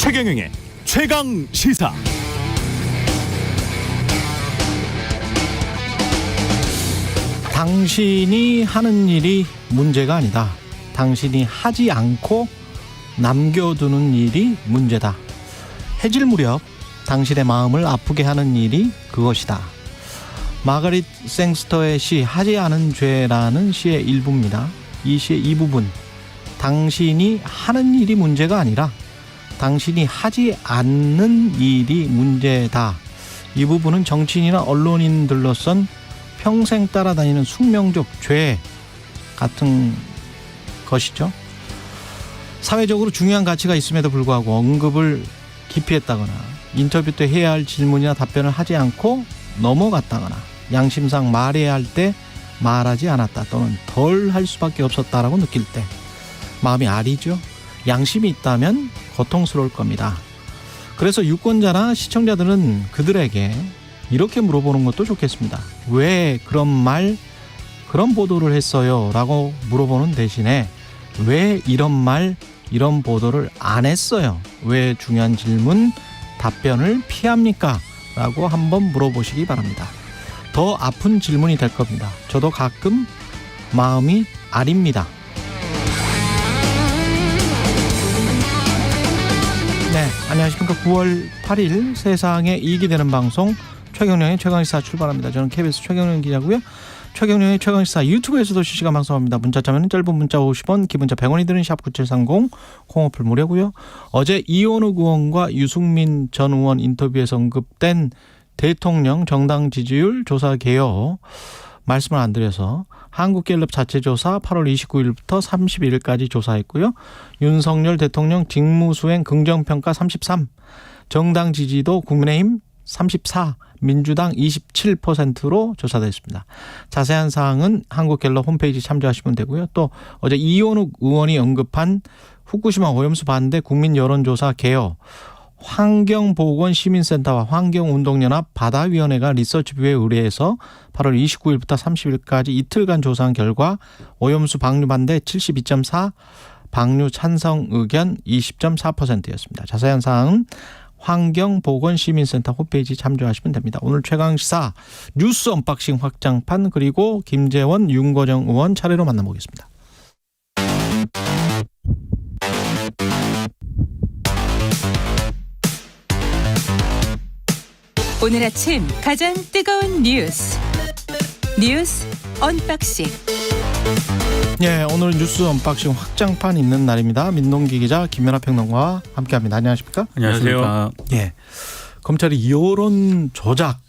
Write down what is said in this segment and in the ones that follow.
최경영의 최강 시사. 당신이 하는 일이 문제가 아니다. 당신이 하지 않고 남겨두는 일이 문제다. 해질 무렵 당신의 마음을 아프게 하는 일이 그것이다. 마가릿 생스터의 시 하지 않은 죄라는 시의 일부입니다. 이 시의 이 부분, 당신이 하는 일이 문제가 아니라 당신이 하지 않는 일이 문제다. 이 부분은 정치인이나 언론인들로선 평생 따라다니는 숙명적 죄 같은 것이죠. 사회적으로 중요한 가치가 있음에도 불구하고 언급을 기피했다거나 인터뷰 때 해야 할 질문이나 답변을 하지 않고 넘어갔다거나 양심상 말해야 할 때 말하지 않았다 또는 덜 할 수밖에 없었다라고 느낄 때 마음이 아리죠. 양심이 있다면 고통스러울 겁니다. 그래서 유권자나 시청자들은 그들에게 이렇게 물어보는 것도 좋겠습니다. 왜 그런 말, 그런 보도를 했어요? 라고 물어보는 대신에 왜 이런 말, 이런 보도를 안 했어요? 왜 중요한 질문, 답변을 피합니까? 라고 한번 물어보시기 바랍니다. 더 아픈 질문이 될 겁니다. 저도 가끔 마음이 아립니다. 네, 안녕하십니까. 9월 8일 세상에 이익이 되는 방송 최경영의 최강시사 출발합니다. 저는 KBS 최경영 기자고요. 최경영의 최강시사 유튜브에서도 실시간 방송합니다. 문자 참여는 짧은 문자 50원, 기본자 100원이 드는 샵 9730, 콩어플 무료고요. 어제 이원욱 의원과 유승민 전 의원 인터뷰에서 언급된 대통령 정당 지지율 조사 개요 말씀을 안 드려서 한국갤럽 자체조사 8월 29일부터 31일까지 조사했고요. 윤석열 대통령 직무수행 긍정평가 33, 정당 지지도 국민의힘 34, 민주당 27%로 조사됐습니다. 자세한 사항은 한국갤럽 홈페이지 참조하시면 되고요. 또 어제 이원욱 의원이 언급한 후쿠시마 오염수 반대 국민여론조사 개요, 환경보건시민센터와 환경운동연합 바다위원회가 리서치뷰에 의뢰해서 8월 29일부터 30일까지 이틀간 조사한 결과 오염수 방류 반대 72.4, 방류 찬성 의견 20.4%였습니다. 자세한 사항은 환경보건시민센터 홈페이지 참조하시면 됩니다. 오늘 최강시사 뉴스 언박싱 확장판 그리고 김재원, 윤거정 의원 차례로 만나보겠습니다. 오늘 아침 가장 뜨거운 뉴스 언박싱. 네, 오늘 뉴스 언박싱 확장판 있는 날입니다. 민동기 기자, 김연아 평론가와 함께합니다. 안녕하십니까? 안녕하세요. 예, 검찰이 여론 조작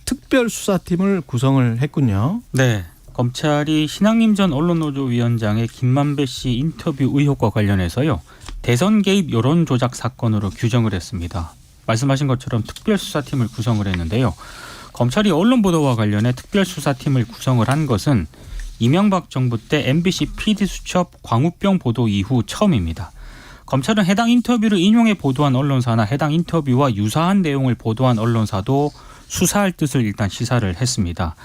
특별수사팀을 구성을 했군요. 네, 검찰이 신학림 전 언론노조위원장의 김만배 씨 인터뷰 의혹과 관련해서요, 대선 개입 여론 조작 사건으로 규정을 했습니다. 말씀하신 것처럼 특별수사팀을 구성을 했는데요. 검찰이 언론 보도와 관련해 특별수사팀을 구성을 한 것은 이명박 정부 때 MBC PD 수첩 광우병 보도 이후 처음입니다. 검찰은 해당 인터뷰를 인용해 보도한 언론사나 해당 인터뷰와 유사한 내용을 보도한 언론사도 수사할 뜻을 일단 시사를 했습니다.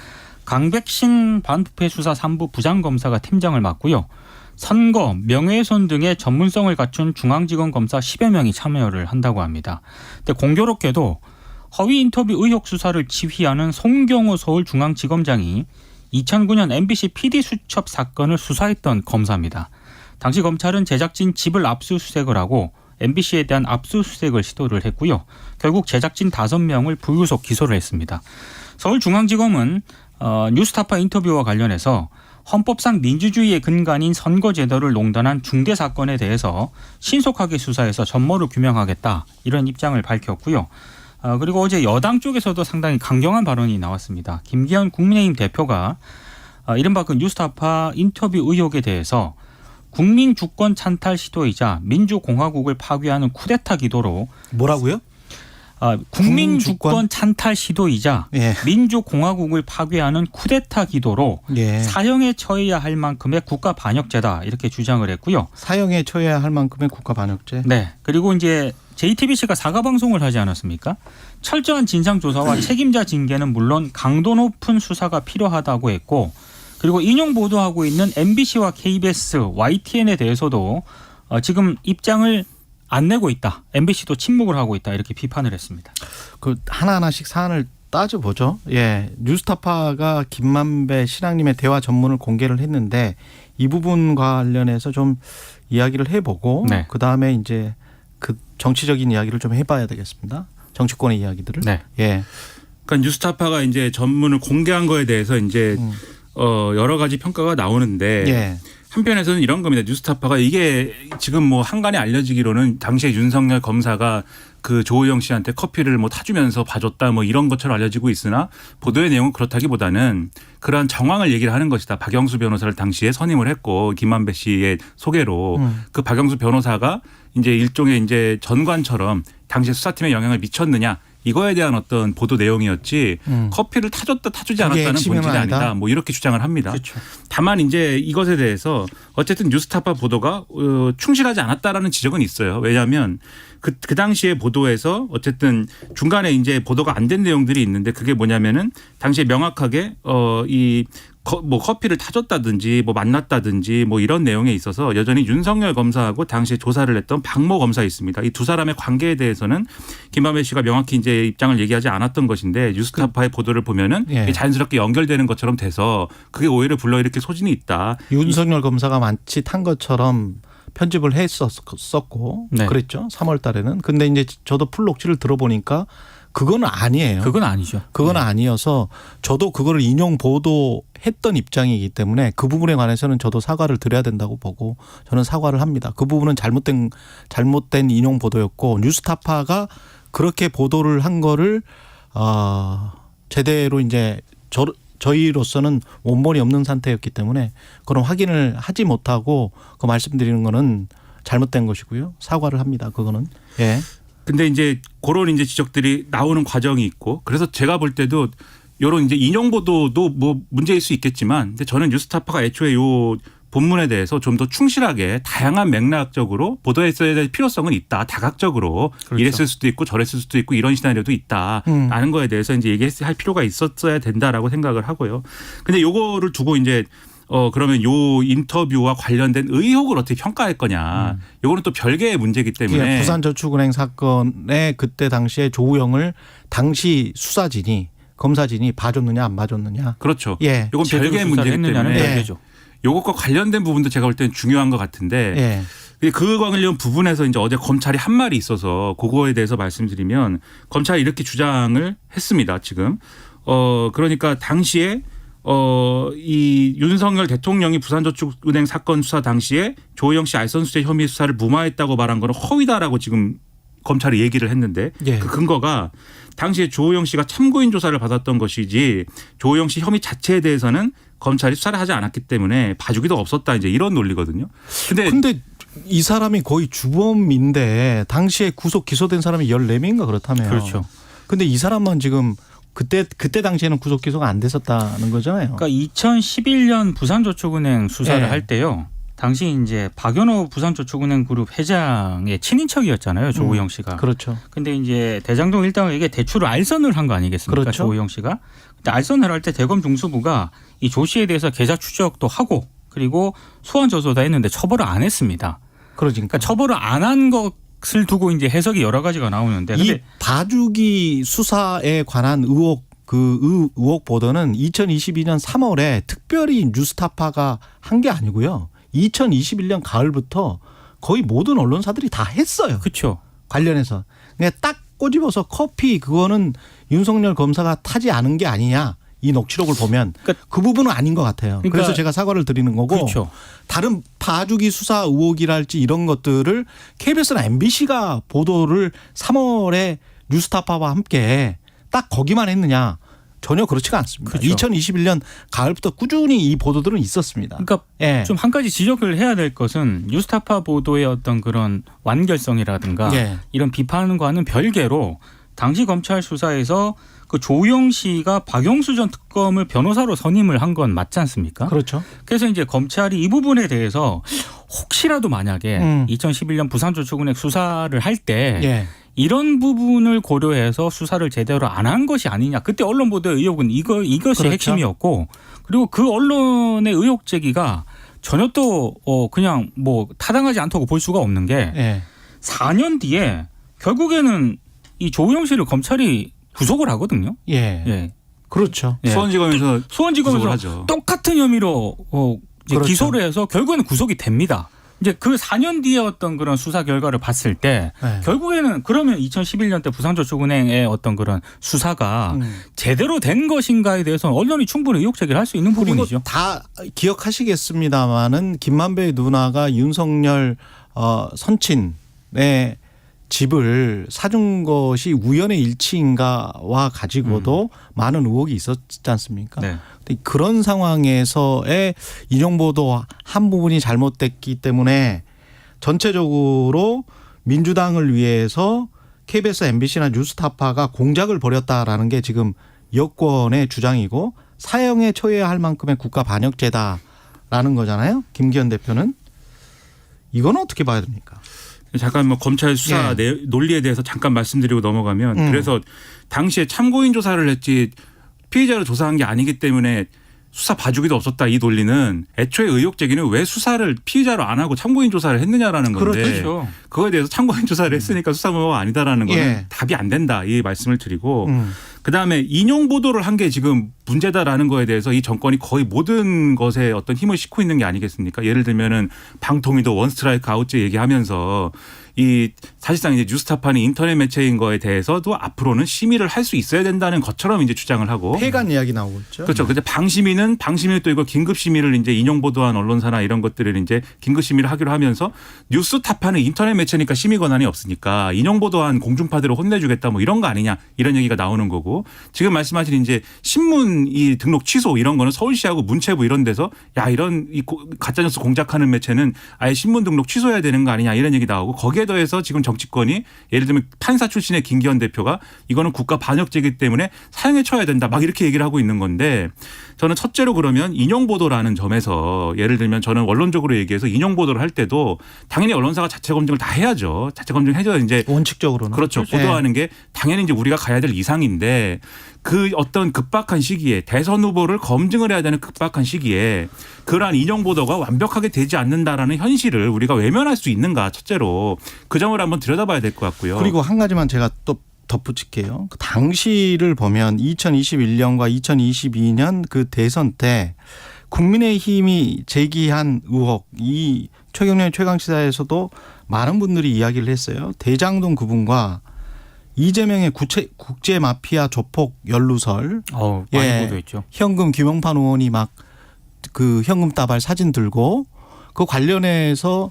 강백신 반부패 수사 3부 부장검사가 팀장을 맡고요. 선거, 명예훼손 등의 전문성을 갖춘 중앙지검 검사 10여 명이 참여를 한다고 합니다. 근데 공교롭게도 허위 인터뷰 의혹 수사를 지휘하는 송경호 서울중앙지검장이 2009년 MBC PD 수첩 사건을 수사했던 검사입니다. 당시 검찰은 제작진 집을 압수수색을 하고 MBC에 대한 압수수색을 시도를 했고요. 결국 제작진 5명을 불구속 기소를 했습니다. 서울중앙지검은 뉴스타파 인터뷰와 관련해서 헌법상 민주주의의 근간인 선거제도를 농단한 중대 사건에 대해서 신속하게 수사해서 전모를 규명하겠다, 이런 입장을 밝혔고요. 그리고 어제 여당 쪽에서도 상당히 강경한 발언이 나왔습니다. 김기현 국민의힘 대표가 이른바 그 뉴스타파 인터뷰 의혹에 대해서 국민 주권 찬탈 시도이자 민주공화국을 파괴하는 쿠데타 기도로, 뭐라고요? 국민 주권 찬탈 시도이자 예. 민주공화국을 파괴하는 쿠데타 기도로 예. 사형에 처해야 할 만큼의 국가 반역죄다, 이렇게 주장을 했고요. 사형에 처해야 할 만큼의 국가 반역죄. 네. 그리고 이제 JTBC가 사과 방송을 하지 않았습니까? 철저한 진상 조사와 책임자 징계는 물론 강도 높은 수사가 필요하다고 했고, 그리고 인용 보도하고 있는 MBC와 KBS, YTN에 대해서도 지금 입장을 안 내고 있다. MBC도 침묵을 하고 있다. 이렇게 비판을 했습니다. 그 하나하나씩 사안을 따져보죠. 예, 뉴스타파가 김만배 신앙님의 대화 전문을 공개를 했는데 이 부분 관련해서 좀 이야기를 해보고 네. 그 다음에 이제 그 정치적인 이야기를 좀 해봐야 되겠습니다. 정치권의 이야기들을. 네. 예. 그러니까 뉴스타파가 이제 전문을 공개한 거에 대해서 이제 여러 가지 평가가 나오는데 예. 한편에서는 이런 겁니다. 뉴스타파가 이게 지금 뭐 한간에 알려지기로는 당시에 윤석열 검사가 그 조호영 씨한테 커피를 뭐 타주면서 봐줬다 뭐 이런 것처럼 알려지고 있으나 보도의 내용은 그렇다기보다는 그러한 정황을 얘기를 하는 것이다. 박영수 변호사를 당시에 선임을 했고 김만배 씨의 소개로 그 박영수 변호사가 이제 일종의 이제 전관처럼 당시에 수사팀에 영향을 미쳤느냐 이거에 대한 어떤 보도 내용이었지 커피를 타줬다 타주지 않았다는 본질이 아니다. 뭐 이렇게 주장을 합니다. 그렇죠. 다만 이제 이것에 대해서 어쨌든 뉴스타파 보도가 충실하지 않았다라는 지적은 있어요. 왜냐하면 그 당시에 보도에서 어쨌든 중간에 이제 보도가 안 된 내용들이 있는데 그게 뭐냐면은 당시에 명확하게 뭐 커피를 타줬다든지 뭐 만났다든지 뭐 이런 내용에 있어서 여전히 윤석열 검사하고 당시에 조사를 했던 박모 검사 있습니다. 이 두 사람의 관계에 대해서는 김만배 씨가 명확히 이제 입장을 얘기하지 않았던 것인데 뉴스타파의 보도를 보면은 예. 자연스럽게 연결되는 것처럼 돼서 그게 오히려 불러일으킬 소진이 있다. 윤석열 검사가 마치 탄 것처럼 편집을 했었고 네. 그랬죠. 3월 달에는. 근데 이제 저도 풀녹취를 들어보니까 그건 아니에요. 그건 아니죠. 그건 아니어서 저도 그거를 인용 보도했던 입장이기 때문에 그 부분에 관해서는 저도 사과를 드려야 된다고 보고 저는 사과를 합니다. 그 부분은 잘못된 인용 보도였고 뉴스타파가 그렇게 보도를 한 거를 제대로 이제 저희로서는 원본이 없는 상태였기 때문에 그런 확인을 하지 못하고 그 말씀드리는 거는 잘못된 것이고요. 사과를 합니다. 그거는. 예. 근데 이제 그런 이제 지적들이 나오는 과정이 있고 그래서 제가 볼 때도 이런 이제 인용 보도도 뭐 문제일 수 있겠지만 근데 저는 뉴스타파가 애초에 요 본문에 대해서 좀 더 충실하게 다양한 맥락적으로 보도했어야 될 필요성은 있다. 다각적으로 그렇죠. 이랬을 수도 있고 저랬을 수도 있고 이런 시나리오도 있다라는 거에 대해서 이제 얘기할 필요가 있었어야 된다라고 생각을 하고요. 근데 요거를 두고 이제 그러면 요 인터뷰와 관련된 의혹을 어떻게 평가할 거냐. 요거는 또 별개의 문제이기 때문에. 부산저축은행 사건에 그때 당시에 조우영을 당시 수사진이 검사진이 봐줬느냐 안 봐줬느냐. 그렇죠. 예. 요건 별개의 문제이기 때문에. 별개죠. 요것과 관련된 부분도 제가 볼 때는 중요한 것 같은데 그 관련 부분에서 이제 어제 검찰이 한 말이 있어서 그거에 대해서 말씀드리면 검찰이 이렇게 주장을 했습니다. 지금. 그러니까 당시에 이 윤석열 대통령이 부산저축은행 사건 수사 당시에 조호영 씨 알선수재 혐의 수사를 무마했다고 말한 거는 허위다라고 지금 검찰이 얘기를 했는데 그 근거가 당시에 조호영 씨가 참고인 조사를 받았던 것이지 조호영 씨 혐의 자체에 대해서는 검찰이 수사를 하지 않았기 때문에 봐주기도 없었다 이제 이런 논리거든요. 근데 이 사람이 거의 주범인데 당시에 구속 기소된 사람이 14명인가 그렇다며요. 그렇죠. 근데 이 사람만 지금 그때 당시에는 구속 기소가 안 됐었다는 거잖아요. 그러니까 2011년 부산저축은행 수사를 할 때요. 당시 이제 박연호 부산저축은행 그룹 회장의 친인척이었잖아요. 조우영 씨가. 그렇죠. 근데 이제 대장동 일당에게 대출을 알선을 한 거 아니겠습니까? 그렇죠. 조우영 씨가. 근데 알선을 할 때 대검 중수부가 이 조 씨에 대해서 계좌 추적도 하고 그리고 소환 조사도 했는데 처벌을 안 했습니다. 그러니까 처벌을 안 한 것을 두고 이제 해석이 여러 가지가 나오는데 이 봐주기 수사에 관한 의혹 보도는 2022년 3월에 특별히 뉴스타파가 한 게 아니고요. 2021년 가을부터 거의 모든 언론사들이 다 했어요. 그렇죠. 관련해서. 그냥 딱 꼬집어서 커피 그거는 윤석열 검사가 타지 않은 게 아니냐. 이 녹취록을 보면 그러니까 그 부분은 아닌 것 같아요. 그래서 제가 사과를 드리는 거고 그렇죠. 다른 봐주기 수사 의혹이랄지 이런 것들을 KBS나 MBC가 보도를 3월에 뉴스타파와 함께 딱 거기만 했느냐. 전혀 그렇지가 않습니다. 그렇죠. 2021년 가을부터 꾸준히 이 보도들은 있었습니다. 그러니까 좀 한 가지 지적을 해야 될 것은 뉴스타파 보도의 어떤 그런 완결성이라든가 이런 비판과는 별개로 당시 검찰 수사에서 그 조우영 씨가 박영수 전 특검을 변호사로 선임을 한 건 맞지 않습니까? 그렇죠. 그래서 이제 검찰이 이 부분에 대해서 혹시라도 만약에 2011년 부산저축은행 수사를 할 때 이런 부분을 고려해서 수사를 제대로 안 한 것이 아니냐. 그때 언론 보도의 의혹은 이것이 그렇죠. 핵심이었고 그리고 그 언론의 의혹 제기가 전혀 또 그냥 뭐 타당하지 않다고 볼 수가 없는 게 4년 뒤에 결국에는 이 조우영 씨를 검찰이 구속을 하거든요. 예. 예. 그렇죠. 예. 수원지검에서 수원지검에서 하죠. 똑같은 혐의로 이제 그렇죠. 기소를 해서 결국에는 구속이 됩니다. 이제 그 4년 뒤에 어떤 그런 수사 결과를 봤을 때 네. 결국에는 그러면 2011년 때 부산저축은행의 어떤 그런 수사가 제대로 된 것인가에 대해서는 언론이 충분히 의혹 제기를 할 수 있는 그리고 부분이죠. 다 기억하시겠습니다마는 김만배 누나가 윤석열 선친의 집을 사준 것이 우연의 일치인가와 가지고도 많은 의혹이 있었지 않습니까? 네. 근데 그런 상황에서의 인용보도 한 부분이 잘못됐기 때문에 전체적으로 민주당을 위해서 KBS, MBC나 뉴스타파가 공작을 벌였다라는 게 지금 여권의 주장이고 사형에 처해야 할 만큼의 국가 반역죄다라는 거잖아요. 김기현 대표는. 이건 어떻게 봐야 됩니까? 잠깐 뭐 검찰 수사 논리에 대해서 잠깐 말씀드리고 넘어가면 그래서 당시에 참고인 조사를 했지 피의자를 조사한 게 아니기 때문에 수사 봐주기도 없었다 이 논리는 애초에 의혹 제기는 왜 수사를 피의자로 안 하고 참고인 조사를 했느냐라는 건데 그렇죠. 그거에 대해서 참고인 조사를 했으니까 수사무효가 아니다라는 거는 답이 안 된다 이 말씀을 드리고 그다음에 인용 보도를 한 게 지금 문제다라는 거에 대해서 이 정권이 거의 모든 것에 어떤 힘을 싣고 있는 게 아니겠습니까? 예를 들면은 방통위도 원스트라이크 아웃제 얘기하면서 이 사실상 이제 뉴스타파는 인터넷 매체인 거에 대해서도 앞으로는 심의를 할 수 있어야 된다는 것처럼 이제 주장을 하고 폐간 이야기 나오고 있죠. 그렇죠. 근데 방심위는 또 이거 긴급 심의를 이제 인용 보도한 언론사나 이런 것들을 이제 긴급 심의를 하기로 하면서 뉴스타파는 인터넷 매체니까 심의 권한이 없으니까 인용 보도한 공중파들을 혼내주겠다 뭐 이런 거 아니냐 이런 얘기가 나오는 거고 지금 말씀하신 이제 신문 이 등록 취소 이런 거는 서울시하고 문체부 이런 데서 야 이런 이 가짜뉴스 공작하는 매체는 아예 신문 등록 취소해야 되는 거 아니냐 이런 얘기 나오고 거기에 더해서 지금 정치권이 예를 들면 판사 출신의 김기현 대표가 이거는 국가 반역죄이기 때문에 사형에 처해야 된다 막 이렇게 얘기를 하고 있는 건데 저는 첫째로 그러면 인용 보도라는 점에서 예를 들면 저는 원론적으로 얘기해서 인용 보도를 할 때도 당연히 언론사가 자체 검증을 다 해야죠. 자체 검증 해줘야 이제 원칙적으로는 그렇죠. 보도하는 게 당연히 이제 우리가 가야 될 이상인데 그 어떤 급박한 시기에 대선 후보를 검증을 해야 되는 급박한 시기에 그러한 인용 보도가 완벽하게 되지 않는다라는 현실을 우리가 외면할 수 있는가 첫째로 그 점을 한번 들여다봐야 될 것 같고요. 그리고 한 가지만 제가 또 덧붙일게요. 그 당시를 보면 2021년과 2022년 그 대선 때 국민의힘이 제기한 의혹 이 최경련 최강시사에서도 많은 분들이 이야기를 했어요. 대장동 그분과 이재명의 국제 마피아 조폭 연루설. 많이 보도했죠. 현금 김용판 의원이 막 그 현금 따발 사진 들고 그 관련해서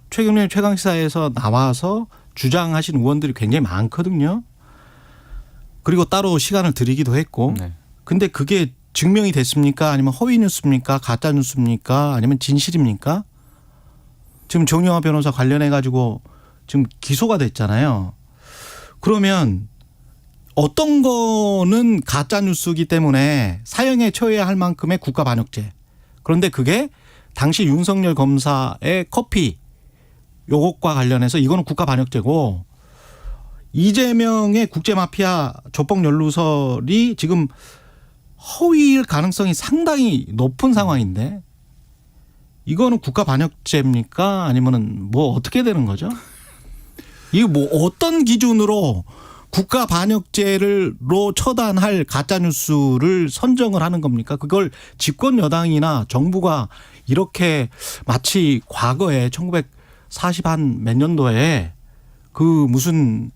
최경련 최강시사에서 나와서 주장하신 의원들이 굉장히 많거든요. 그리고 따로 시간을 드리기도 했고. 네. 근데 그게 증명이 됐습니까? 아니면 허위 뉴스입니까? 가짜 뉴스입니까? 아니면 진실입니까? 지금 정영화 변호사 관련해 가지고 지금 기소가 됐잖아요. 그러면 어떤 거는 가짜 뉴스이기 때문에 사형에 처해야 할 만큼의 국가 반역죄. 그런데 그게 당시 윤석열 검사의 커피 요것과 관련해서 이거는 국가 반역죄고 이재명의 국제마피아 조폭 연루설이 지금 허위일 가능성이 상당히 높은 상황인데 이거는 국가 반역죄입니까? 아니면은 뭐 어떻게 되는 거죠? 이게 뭐 어떤 기준으로 국가 반역죄로 처단할 가짜 뉴스를 선정을 하는 겁니까? 그걸 집권 여당이나 정부가 이렇게 마치 과거에 1940한 몇 년도에 그 무슨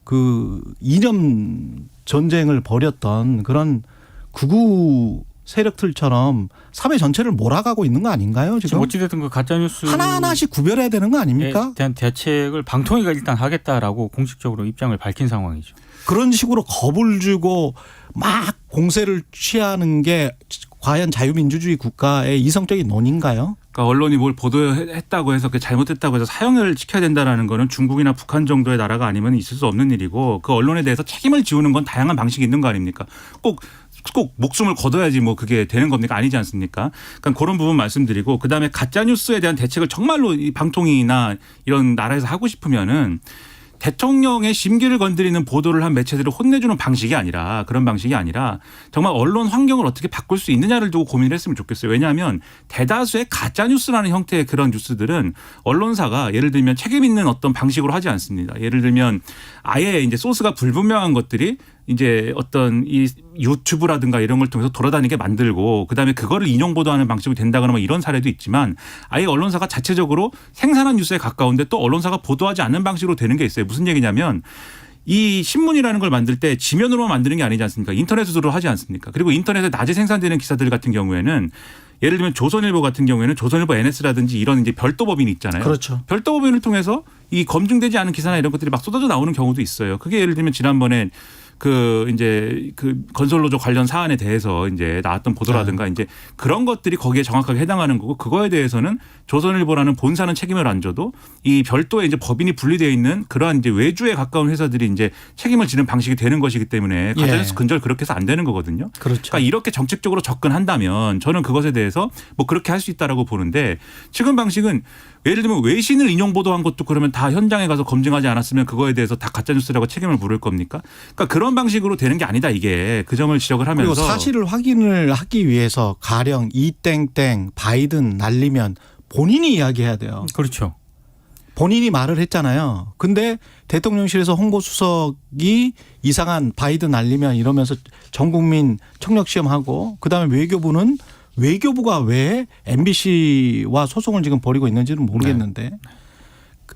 그 이념 전쟁을 벌였던 그런 극우 세력들처럼 사회 전체를 몰아가고 있는 거 아닌가요? 지금 어찌됐든 그 가짜뉴스 하나하나씩 구별해야 되는 거 아닙니까? 대한 대책을 방통위가 일단 하겠다라고 공식적으로 입장을 밝힌 상황이죠. 그런 식으로 겁을 주고 막 공세를 취하는 게 과연 자유민주주의 국가의 이성적인 논인가요? 그러니까 언론이 뭘 보도했다고 해서 그게 잘못됐다고 해서 사형을 시켜야 된다라는 거는 중국이나 북한 정도의 나라가 아니면 있을 수 없는 일이고 그 언론에 대해서 책임을 지우는 건 다양한 방식이 있는 거 아닙니까? 꼭 목숨을 거둬야지 뭐 그게 되는 겁니까? 아니지 않습니까? 그러니까 그런 부분 말씀드리고 그다음에 가짜 뉴스에 대한 대책을 정말로 이 방통위나 이런 나라에서 하고 싶으면은 대통령의 심기를 건드리는 보도를 한 매체들을 혼내주는 방식이 아니라 그런 방식이 아니라 정말 언론 환경을 어떻게 바꿀 수 있느냐를 두고 고민을 했으면 좋겠어요. 왜냐하면 대다수의 가짜뉴스라는 형태의 그런 뉴스들은 언론사가 예를 들면 책임 있는 어떤 방식으로 하지 않습니다. 예를 들면 아예 이제 소스가 불분명한 것들이 이제 어떤 이 유튜브라든가 이런 걸 통해서 돌아다니게 만들고 그다음에 그거를 인용 보도하는 방식으로 된다거나 뭐 이런 사례도 있지만 아예 언론사가 자체적으로 생산한 뉴스에 가까운데 또 언론사가 보도하지 않는 방식으로 되는 게 있어요. 무슨 얘기냐면 이 신문이라는 걸 만들 때 지면으로만 만드는 게 아니지 않습니까? 인터넷으로 하지 않습니까? 그리고 인터넷에 낮에 생산되는 기사들 같은 경우에는 예를 들면 조선일보 같은 경우에는 조선일보 NS라든지 이런 이제 별도 법인이 있잖아요. 그렇죠. 별도 법인을 통해서 이 검증되지 않은 기사나 이런 것들이 막 쏟아져 나오는 경우도 있어요. 그게 예를 들면 지난번에 이제 건설노조 관련 사안에 대해서 이제 나왔던 보도라든가 이제 그런 것들이 거기에 정확하게 해당하는 거고 그거에 대해서는 조선일보라는 본사는 책임을 안 져도 이 별도의 이제 법인이 분리되어 있는 그러한 이제 외주에 가까운 회사들이 이제 책임을 지는 방식이 되는 것이기 때문에 가짜뉴스 근절 그렇게 해서 안 되는 거거든요. 그렇죠. 그러니까 이렇게 정책적으로 접근한다면 저는 그것에 대해서 뭐 그렇게 할 수 있다라고 보는데 지금 방식은 예를 들면 외신을 인용 보도한 것도 그러면 다 현장에 가서 검증하지 않았으면 그거에 대해서 다 가짜뉴스라고 책임을 물을 겁니까? 그러니까 그런 방식으로 되는 게 아니다 이게 그 점을 지적을 하면서 그리고 사실을 확인을 하기 위해서 가령 이땡땡 바이든 날리면 본인이 이야기해야 돼요. 그렇죠. 본인이 말을 했잖아요. 근데 대통령실에서 홍보수석이 이상한 바이든 날리면 이러면서 전 국민 청력시험하고 그다음에 외교부가 왜 MBC와 소송을 지금 벌이고 있는지는 모르겠는데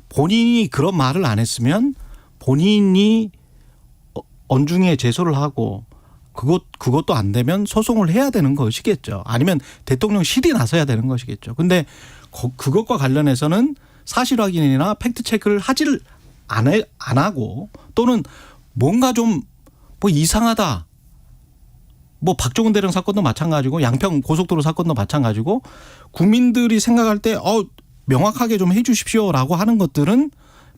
본인이 그런 말을 안 했으면 본인이 언중에 제소를 하고 그것도 안 되면 소송을 해야 되는 것이겠죠. 아니면 대통령실이 나서야 되는 것이겠죠. 근데 그것과 관련해서는 사실 확인이나 팩트 체크를 하지를 안 하고 또는 뭔가 좀 뭐 이상하다. 뭐 박종훈 대령 사건도 마찬가지고 양평 고속도로 사건도 마찬가지고 국민들이 생각할 때 명확하게 좀 해 주십시오라고 하는 것들은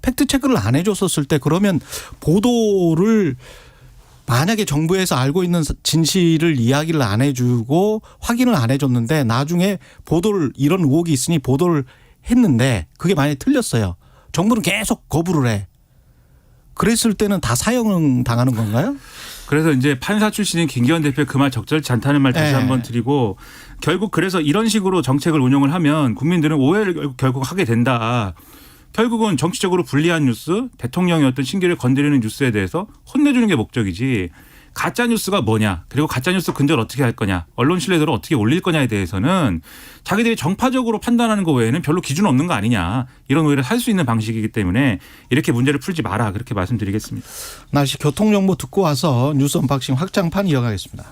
팩트 체크를 안 해줬었을 때 그러면 보도를 만약에 정부에서 알고 있는 진실을 이야기를 안 해주고 확인을 안 해줬는데 나중에 보도를 이런 의혹이 있으니 보도를 했는데 그게 만약에 틀렸어요. 정부는 계속 거부를 해. 그랬을 때는 다 사형 당하는 건가요? 그래서 이제 판사 출신인 김기현 대표 그 말 적절치 않다는 말 다시 한번 드리고 결국 그래서 이런 식으로 정책을 운영을 하면 국민들은 오해를 결국 하게 된다. 결국은 정치적으로 불리한 뉴스, 대통령의 어떤 신기를 건드리는 뉴스에 대해서 혼내주는 게 목적이지 가짜 뉴스가 뭐냐 그리고 가짜 뉴스 근절 어떻게 할 거냐 언론 신뢰도를 어떻게 올릴 거냐에 대해서는 자기들이 정파적으로 판단하는 거 외에는 별로 기준 없는 거 아니냐 이런 오해를 할 수 있는 방식이기 때문에 이렇게 문제를 풀지 마라 그렇게 말씀드리겠습니다. 날씨 교통정보 듣고 와서 뉴스 언박싱 확장판 이어가겠습니다.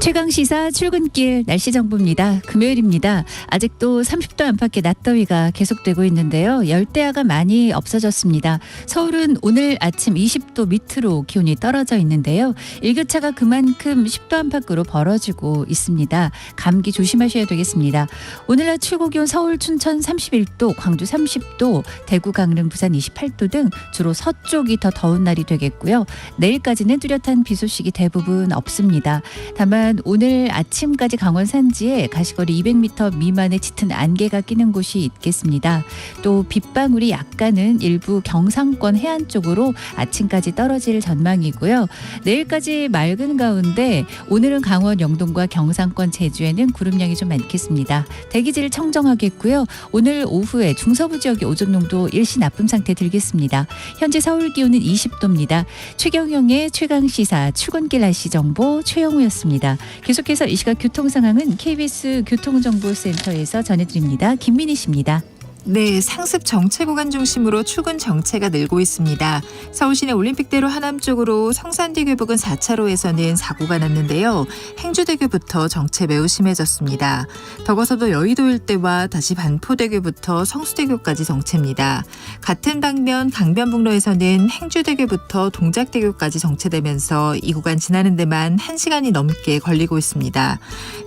최강시사 출근길 날씨 정보입니다. 금요일입니다. 아직도 30도 안팎의 낮더위가 계속되고 있는데요. 열대야가 많이 없어졌습니다. 서울은 오늘 아침 20도 밑으로 기온이 떨어져 있는데요. 일교차가 그만큼 10도 안팎으로 벌어지고 있습니다. 감기 조심하셔야 되겠습니다. 오늘 낮 최고 기온 서울 춘천 31도, 광주 30도, 대구 강릉 부산 28도 등 주로 서쪽이 더 더운 날이 되겠고요. 내일까지는 뚜렷한 비 소식이 대부분 없습니다. 다만 오늘 아침까지 강원 산지에 가시거리 200m 미만의 짙은 안개가 끼는 곳이 있겠습니다. 또 빗방울이 약간은 일부 경상권 해안 쪽으로 아침까지 떨어질 전망이고요. 내일까지 맑은 가운데 오늘은 강원 영동과 경상권 제주에는 구름량이 좀 많겠습니다. 대기질 청정하겠고요. 오늘 오후에 중서부 지역의 오존 농도 일시 나쁨 상태 들겠습니다. 현재 서울 기온은 20도입니다. 최경영의 최강시사 출근길 날씨 정보 최영우였습니다. 계속해서 이 시각 교통 상황은 KBS 교통정보센터에서 전해드립니다. 김민희 씨입니다. 네, 상습 정체 구간 중심으로 출근 정체가 늘고 있습니다. 서울시내 올림픽대로 하남 쪽으로 성산대교 부근 4차로에서는 사고가 났는데요. 행주대교부터 정체 매우 심해졌습니다. 더 가서도 여의도 일대와 다시 반포대교부터 성수대교까지 정체입니다. 같은 방면 강변북로에서는 행주대교부터 동작대교까지 정체되면서 이 구간 지나는 데만 1시간이 넘게 걸리고 있습니다.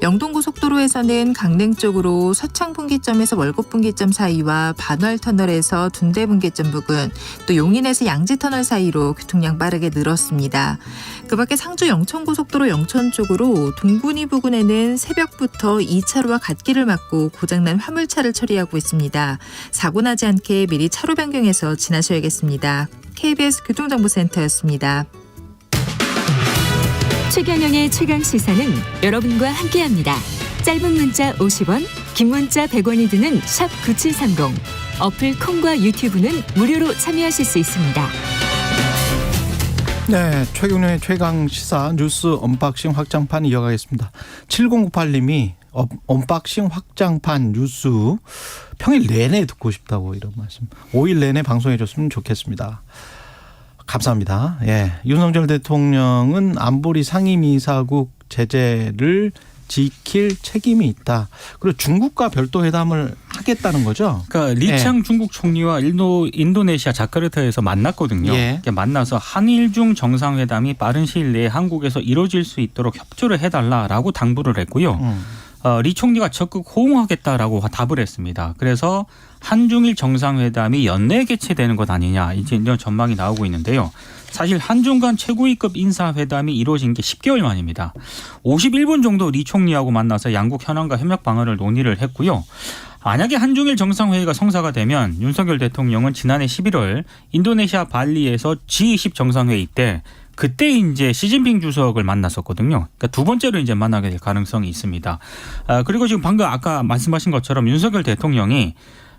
영동고속도로에서는 강릉 쪽으로 서창분기점에서 월곡분기점 사이 사이와 반월 터널에서 둔대 분기점 부근, 또 용인에서 양지 터널 사이로 교통량 빠르게 늘었습니다. 그 밖에 상주 영천고속도로 영천 쪽으로 동군이 부근에는 새벽부터 2차로와 갓길을 막고 고장난 화물차를 처리하고 있습니다. 사고 나지 않게 미리 차로 변경해서 지나셔야겠습니다. KBS 교통정보센터였습니다. 최경영의 최강 시사는 여러분과 함께합니다. 짧은 문자 50원, 긴 문자 100원이 드는 샵 9730. 어플 콩과 유튜브는 무료로 참여하실 수 있습니다. 네, 최경영의 최강 시사 뉴스 언박싱 확장판 이어가겠습니다. 7098님이 언박싱 확장판 뉴스 평일 내내 듣고 싶다고 이런 말씀. 5일 내내 방송해 줬으면 좋겠습니다. 감사합니다. 예, 윤석열 대통령은 안보리 상임이사국 제재를 지킬 책임이 있다. 그리고 중국과 별도 회담을 하겠다는 거죠. 그러니까 리창 중국 총리와 인도네시아 자카르타에서 만났거든요. 예. 만나서 한일중 정상회담이 빠른 시일 내에 한국에서 이루어질 수 있도록 협조를 해달라라고 당부를 했고요. 리 총리가 적극 호응하겠다라고 답을 했습니다. 그래서 한중일 정상회담이 연내에 개최되는 것 아니냐 이제 이런 전망이 나오고 있는데요. 사실 한중 간 최고위급 인사회담이 이루어진 게 10개월 만입니다. 51분 정도 리 총리하고 만나서 양국 현안과 협력 방안을 논의를 했고요. 만약에 한중일 정상회의가 성사가 되면 윤석열 대통령은 지난해 11월 인도네시아 발리에서 G20 정상회의 때 그때 이제 시진핑 주석을 만났었거든요. 그러니까 두 번째로 이제 만나게 될 가능성이 있습니다. 그리고 지금 방금 아까 말씀하신 것처럼 윤석열 대통령이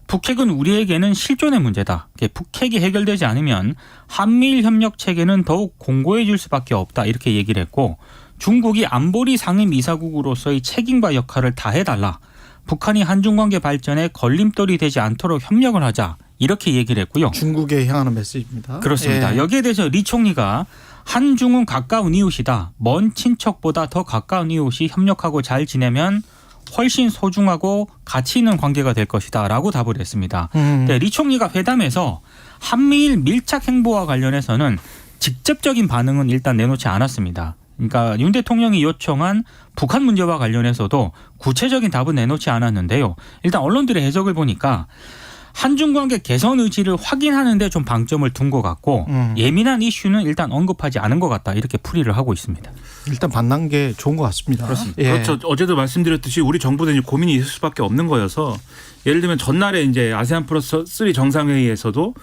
북핵은 우리에게는 실존의 문제다. 북핵이 해결되지 않으면 한미일 협력 체계는 더욱 공고해질 수밖에 없다. 이렇게 얘기를 했고 중국이 안보리 상임이사국으로서의 책임과 역할을 다해달라. 북한이 한중관계 발전에 걸림돌이 되지 않도록 협력을 하자. 이렇게 얘기를 했고요. 중국에 향하는 메시지입니다. 그렇습니다. 예. 여기에 대해서 리 총리가 한중은 가까운 이웃이다. 먼 친척보다 더 가까운 이웃이 협력하고 잘 지내면 훨씬 소중하고 가치 있는 관계가 될 것이다 라고 답을 했습니다. 네, 리 총리가 회담에서 한미일 밀착 행보와 관련해서는 직접적인 반응은 일단 내놓지 않았습니다. 그러니까 윤 대통령이 요청한 북한 문제와 관련해서도 구체적인 답은 내놓지 않았는데요. 일단 언론들의 해석을 보니까 한중 관계 개선 의지를 확인하는 데 좀 방점을 둔 것 같고 예민한 이슈는 일단 언급하지 않은 것 같다. 이렇게 풀이를 하고 있습니다. 일단 만난 게 좋은 것 같습니다. 그렇습니다. 예. 그렇죠. 어제도 말씀드렸듯이 우리 정부도 이제 고민이 있을 수밖에 없는 거여서 예를 들면 전날에 이제 아세안 플러스 3 정상회의에서도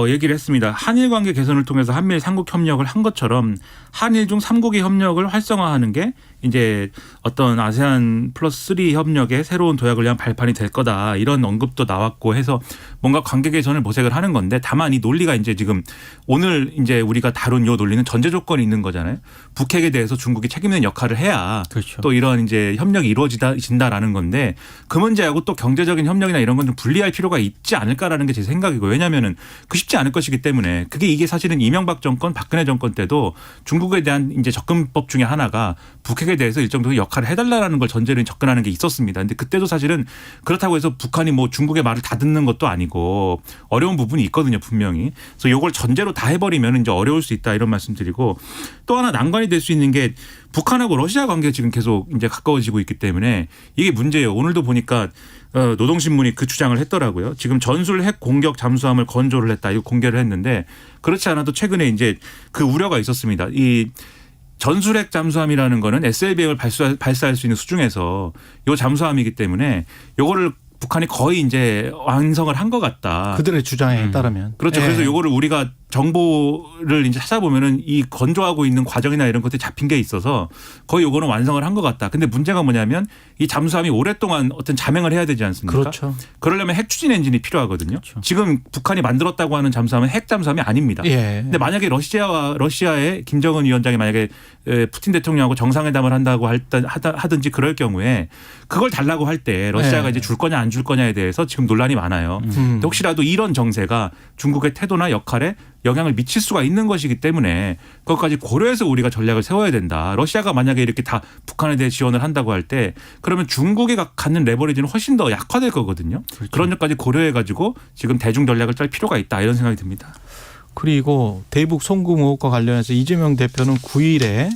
얘기를 했습니다. 한일 관계 개선을 통해서 한미일 삼국 협력을 한 것처럼 한일 중 3국의 협력을 활성화하는 게 이제 어떤 아세안 플러스 3 협력의 새로운 도약을 위한 발판이 될 거다. 이런 언급도 나왔고 해서 뭔가 관계 개선을 모색을 하는 건데 다만 이 논리가 이제 지금 오늘 이제 우리가 다룬 이 논리는 전제 조건이 있는 거잖아요. 북핵에 대해서 중국이 책임 있는 역할을 해야 그렇죠. 또 이런 이제 협력이 이루어진다라는 건데 그 문제하고 또 경제적인 협력이나 이런 건 좀 분리할 필요가 있지 않을까라는 게 제 생각이고 왜냐하면은 그 쉽지 않을 것이기 때문에 이게 사실은 이명박 정권 박근혜 정권 때도 중국에 대한 이제 접근법 중에 하나가 북핵에 대해서 일정 정도 역할을 해달라는 걸 전제로 접근하는 게 있었습니다. 근데 그때도 사실은 그렇다고 해서 북한이 뭐 중국의 말을 다 듣는 것도 아니고 어려운 부분이 있거든요, 분명히. 그래서 이걸 전제로 다 해버리면 이제 어려울 수 있다 이런 말씀드리고 또 하나 난관이 될 수 있는 게 북한하고 러시아 관계가 지금 계속 이제 가까워지고 있기 때문에 이게 문제예요. 오늘도 보니까 노동신문이 그 주장을 했더라고요. 지금 전술 핵 공격 잠수함을 건조를 했다. 이거 공개를 했는데 그렇지 않아도 최근에 이제 그 우려가 있었습니다. 이 전술핵 잠수함이라는 거는 SLBM을 발사할 수 있는 수중에서 이 잠수함이기 때문에 요거를 북한이 거의 이제 완성을 한 것 같다. 그들의 주장에 따르면. 그렇죠. 예. 그래서 요거를 우리가 정보를 이제 찾아보면은 이 건조하고 있는 과정이나 이런 것들이 잡힌 게 있어서 거의 요거는 완성을 한 것 같다. 근데 문제가 뭐냐면 이 잠수함이 오랫동안 어떤 잠행을 해야 되지 않습니까? 그렇죠. 그러려면 핵 추진 엔진이 필요하거든요. 그렇죠. 지금 북한이 만들었다고 하는 잠수함은 핵 잠수함이 아닙니다. 예. 근데 만약에 러시아의 김정은 위원장이 만약에 푸틴 대통령하고 정상회담을 한다고 하든지 그럴 경우에 그걸 달라고 할 때 러시아가 예. 이제 줄 거냐 안 줄 거냐에 대해서 지금 논란이 많아요. 근데 혹시라도 이런 정세가 중국의 태도나 역할에 영향을 미칠 수가 있는 것이기 때문에 그것까지 고려해서 우리가 전략을 세워야 된다. 러시아가 만약에 이렇게 다 북한에 대해 지원을 한다고 할 때 그러면 중국이 갖는 레버리지는 훨씬 더 약화될 거거든요. 그렇죠. 그런 점까지 고려해 가지고 지금 대중 전략을 짤 필요가 있다. 이런 생각이 듭니다. 그리고 대북 송금 의혹과 관련해서 이재명 대표는 9일에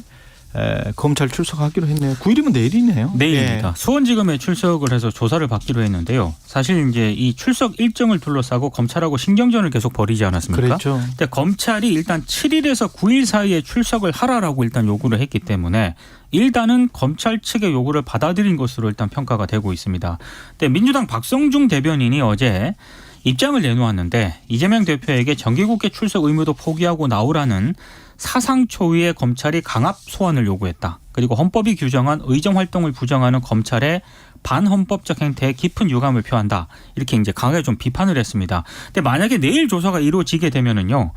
검찰 출석하기로 했네요. 9일이면 내일이네요. 내일입니다. 예. 수원지검에 출석을 해서 조사를 받기로 했는데요. 사실 이제 이 출석 일정을 둘러싸고 검찰하고 신경전을 계속 벌이지 않았습니까? 그렇죠. 근데 검찰이 일단 7일에서 9일 사이에 출석을 하라라고 일단 요구를 했기 때문에 일단은 검찰 측의 요구를 받아들인 것으로 일단 평가가 되고 있습니다. 근데 민주당 박성중 대변인이 어제 입장을 내놓았는데 이재명 대표에게 정기국회 출석 의무도 포기하고 나오라는 사상 초유의 검찰이 강압 소환을 요구했다. 그리고 헌법이 규정한 의정 활동을 부정하는 검찰의 반헌법적 행태에 깊은 유감을 표한다. 이렇게 이제 강하게 좀 비판을 했습니다. 근데 만약에 내일 조사가 이루어지게 되면은요,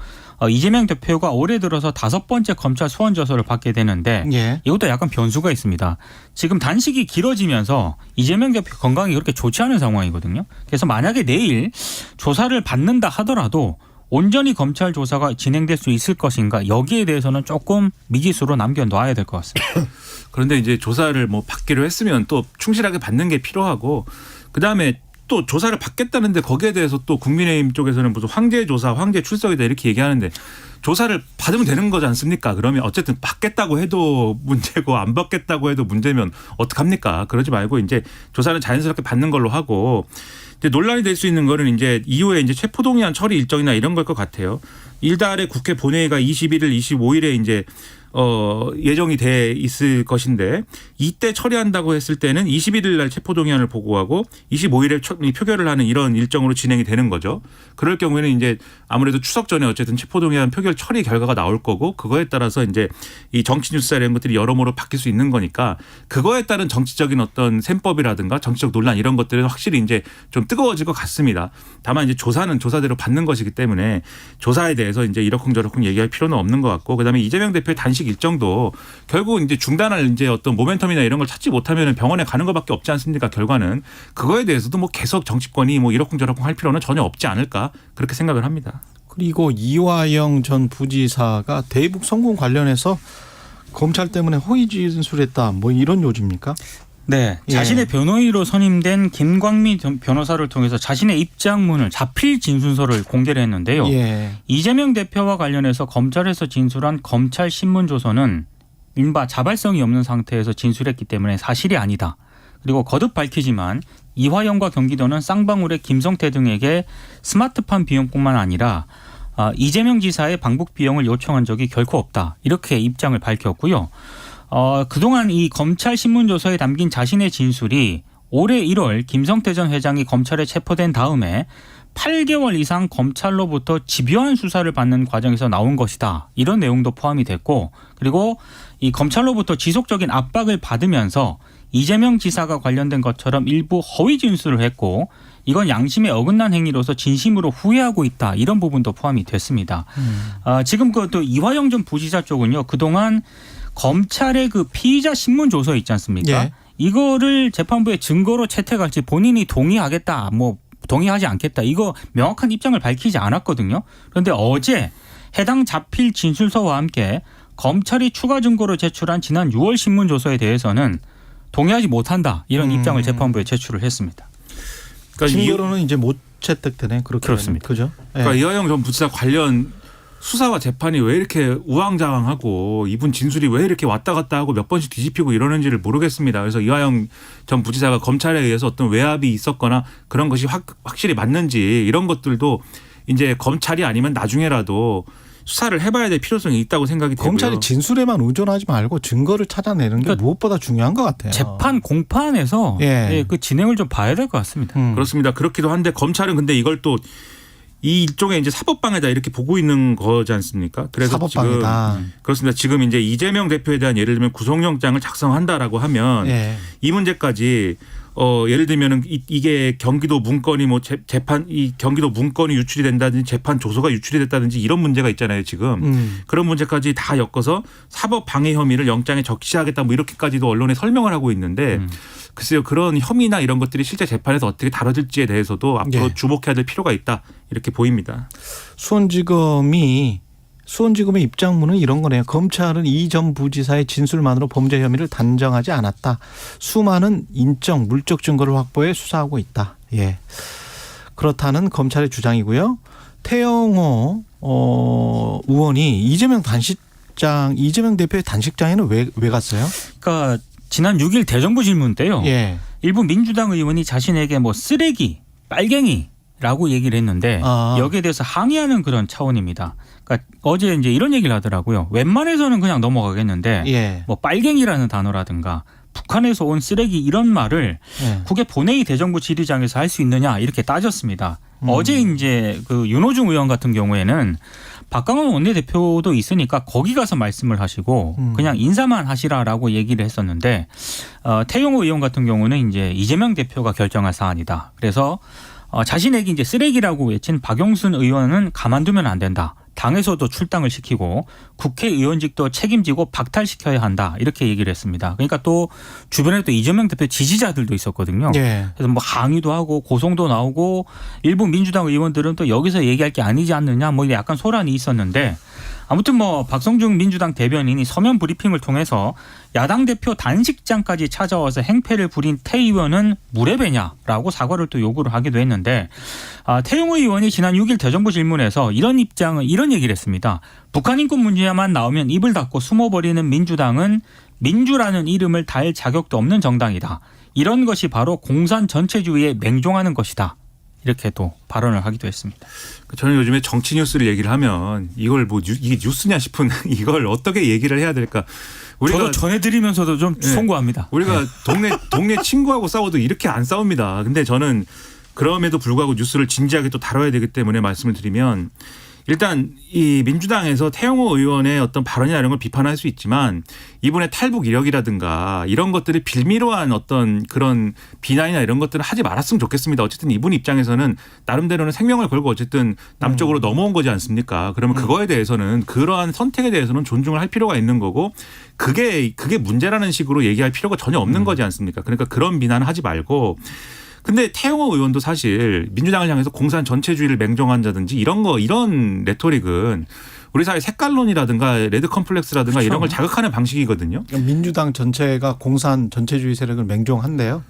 이재명 대표가 올해 들어서 5번째 검찰 소환 조사를 받게 되는데 예. 이것도 약간 변수가 있습니다. 지금 단식이 길어지면서 이재명 대표 건강이 그렇게 좋지 않은 상황이거든요. 그래서 만약에 내일 조사를 받는다 하더라도 온전히 검찰 조사가 진행될 수 있을 것인가 여기에 대해서는 조금 미지수로 남겨놔야 될 것 같습니다. 그런데 이제 조사를 뭐 받기로 했으면 또 충실하게 받는 게 필요하고 그다음에 또 조사를 받겠다는데 거기에 대해서 또 국민의힘 쪽에서는 무슨 황제 조사, 황제 출석이다 이렇게 얘기하는데 조사를 받으면 되는 거지 않습니까? 그러면 어쨌든 받겠다고 해도 문제고 안 받겠다고 해도 문제면 어떡합니까? 그러지 말고 이제 조사는 자연스럽게 받는 걸로 하고 이제 논란이 될 수 있는 거는 이제 이후에 이제 체포동의안 처리 일정이나 이런 걸 것 같아요. 일달에 국회 본회의가 21일, 25일에 이제 예정이 돼 있을 것인데 이때 처리한다고 했을 때는 21일 날 체포동의안을 보고하고 25일에 표결을 하는 이런 일정으로 진행이 되는 거죠. 그럴 경우에는 이제 아무래도 추석 전에 어쨌든 체포동의안 표결 처리 결과가 나올 거고 그거에 따라서 이제 이 정치 뉴스나 이런 것들이 여러모로 바뀔 수 있는 거니까 그거에 따른 정치적인 어떤 셈법이라든가 정치적 논란 이런 것들은 확실히 이제 좀 뜨거워질 것 같습니다. 다만 이제 조사는 조사대로 받는 것이기 때문에 조사에 대해서 이제 이러쿵저러쿵 얘기할 필요는 없는 것 같고 그다음에 이재명 대표의 단식 일정도 결국 이제 중단할 이제 어떤 모멘텀이나 이런 걸 찾지 못하면 병원에 가는 것밖에 없지 않습니까? 결과는 그거에 대해서도 뭐 계속 정치권이 뭐 이러쿵저러쿵 할 필요는 전혀 없지 않을까 그렇게 생각을 합니다. 그리고 이화영 전 부지사가 대북 성공 관련해서 검찰 때문에 허위 진술했다. 뭐 이런 요지입니까? 네, 예. 자신의 변호인으로 선임된 김광미 변호사를 통해서 자신의 입장문을 자필 진술서를 공개를 했는데요. 예. 이재명 대표와 관련해서 검찰에서 진술한 검찰 신문 조서는 인바 자발성이 없는 상태에서 진술했기 때문에 사실이 아니다. 그리고 거듭 밝히지만 이화영과 경기도는 쌍방울의 김성태 등에게 스마트팜 비용뿐만 아니라 이재명 지사의 방북 비용을 요청한 적이 결코 없다. 이렇게 입장을 밝혔고요. 그동안 이 검찰 신문조서에 담긴 자신의 진술이 올해 1월 김성태 전 회장이 검찰에 체포된 다음에 8개월 이상 검찰로부터 집요한 수사를 받는 과정에서 나온 것이다. 이런 내용도 포함이 됐고 그리고 이 검찰로부터 지속적인 압박을 받으면서 이재명 지사가 관련된 것처럼 일부 허위 진술을 했고 이건 양심에 어긋난 행위로서 진심으로 후회하고 있다. 이런 부분도 포함이 됐습니다. 지금 그 또 이화영 전 부지사 쪽은요. 그동안 검찰의 그 피의자 신문 조서 있지 않습니까? 예. 이거를 재판부에 증거로 채택할지 본인이 동의하겠다, 뭐 동의하지 않겠다. 이거 명확한 입장을 밝히지 않았거든요. 그런데 어제 해당 자필 진술서와 함께 검찰이 추가 증거로 제출한 지난 6월 신문 조서에 대해서는 동의하지 못한다. 이런 입장을 재판부에 제출을 했습니다. 그러니까 증거로는 이제 못 채택되네. 그렇습니다. 그죠? 그러니까 이화영 전 부지사 관련 수사와 재판이 왜 이렇게 우왕좌왕하고 이분 진술이 왜 이렇게 왔다 갔다 하고 몇 번씩 뒤집히고 이러는지를 모르겠습니다. 그래서 이화영 전 부지사가 검찰에 의해서 어떤 외압이 있었거나 그런 것이 확실히 맞는지 이런 것들도 이제 검찰이 아니면 나중에라도 수사를 해봐야 될 필요성이 있다고 생각이 되고요. 검찰이 진술에만 의존하지 말고 증거를 찾아내는 게 그러니까 무엇보다 중요한 것 같아요. 재판 공판에서 예. 그 진행을 좀 봐야 될 것 같습니다. 그렇습니다. 그렇기도 한데 검찰은 근데 이걸 또 이 일종의 이제 사법방해다 이렇게 보고 있는 거지 않습니까? 그래서 사법방해다. 지금 그렇습니다. 지금 이제 이재명 대표에 대한 예를 들면 구속영장을 작성한다라고 하면 예. 이 문제까지 예를 들면은 이게 경기도 문건이 뭐 재판 이 경기도 문건이 유출이 된다든지 재판 조서가 유출이 됐다든지 이런 문제가 있잖아요 지금 그런 문제까지 다 엮어서 사법 방해 혐의를 영장에 적시하겠다 뭐 이렇게까지도 언론에 설명을 하고 있는데 글쎄요 그런 혐의나 이런 것들이 실제 재판에서 어떻게 다뤄질지에 대해서도 앞으로 예. 주목해야 될 필요가 있다 이렇게 보입니다. 수원지검의 입장문은 이런 거네요. 검찰은 이 전 부지사의 진술만으로 범죄 혐의를 단정하지 않았다. 수많은 인적, 물적 증거를 확보해 수사하고 있다. 예. 그렇다는 검찰의 주장이고요. 태영호 의원이 이재명 단식 단식장 이재명 대표의 단식장에는 왜 갔어요? 그러니까 지난 6일 대정부 질문 때요. 예. 일부 민주당 의원이 자신에게 뭐 쓰레기, 빨갱이라고 얘기를 했는데 여기에 대해서 항의하는 그런 차원입니다. 그러니까 어제 이제 이런 얘기를 하더라고요. 웬만해서는 그냥 넘어가겠는데 예. 뭐 빨갱이라는 단어라든가 북한에서 온 쓰레기 이런 말을 예. 국회 본회의 대정부 질의장에서 할 수 있느냐 이렇게 따졌습니다. 어제 이제 그 윤호중 의원 같은 경우에는 박강원 원내대표도 있으니까 거기 가서 말씀을 하시고 그냥 인사만 하시라라고 얘기를 했었는데 태용호 의원 같은 경우는 이제 이재명 대표가 결정할 사안이다. 그래서 자신에게 이제 쓰레기라고 외친 박용순 의원은 가만두면 안 된다. 당에서도 출당을 시키고 국회의원직도 책임지고 박탈시켜야 한다. 이렇게 얘기를 했습니다. 그러니까 또 주변에 또 이재명 대표 지지자들도 있었거든요. 예. 그래서 뭐 항의도 하고 고성도 나오고 일부 민주당 의원들은 또 여기서 얘기할 게 아니지 않느냐 뭐 약간 소란이 있었는데 아무튼 뭐 박성중 민주당 대변인이 서면 브리핑을 통해서 야당 대표 단식장까지 찾아와서 행패를 부린 태 의원은 무례배냐라고 사과를 또 요구를 하기도 했는데 태용호 의원이 지난 6일 대정부 질문에서 이런 얘기를 했습니다. 북한 인권 문제만 나오면 입을 닫고 숨어버리는 민주당은 민주라는 이름을 달 자격도 없는 정당이다. 이런 것이 바로 공산 전체주의에 맹종하는 것이다. 이렇게 또 발언을 하기도 했습니다. 저는 요즘에 정치 뉴스를 얘기를 하면 이걸 뭐 이게 뉴스냐 싶은 이걸 어떻게 얘기를 해야 될까. 우리가 저도 전해드리면서도 좀 송구합니다. 우리가 동네 친구하고 싸워도 이렇게 안 싸웁니다. 근데 저는 그럼에도 불구하고 뉴스를 진지하게 또 다뤄야 되기 때문에 말씀을 드리면 일단 이 민주당에서 태용호 의원의 어떤 발언이나 이런 걸 비판할 수 있지만 이분의 탈북 이력이라든가 이런 것들이 빌미로한 어떤 그런 비난이나 이런 것들은 하지 말았으면 좋겠습니다. 어쨌든 이분 입장에서는 나름대로는 생명을 걸고 어쨌든 남쪽으로 넘어온 거지 않습니까? 그러면 그거에 대해서는 그러한 선택에 대해서는 존중을 할 필요가 있는 거고 그게 문제라는 식으로 얘기할 필요가 전혀 없는 거지 않습니까? 그러니까 그런 비난을 하지 말고 근데 태용호 의원도 사실 민주당을 향해서 공산 전체주의를 맹종한다든지 이런 레토릭은 우리 사회 색깔론이라든가 레드 컴플렉스라든가 그렇죠. 이런 걸 자극하는 방식이거든요. 민주당 전체가 공산 전체주의 세력을 맹종한대요.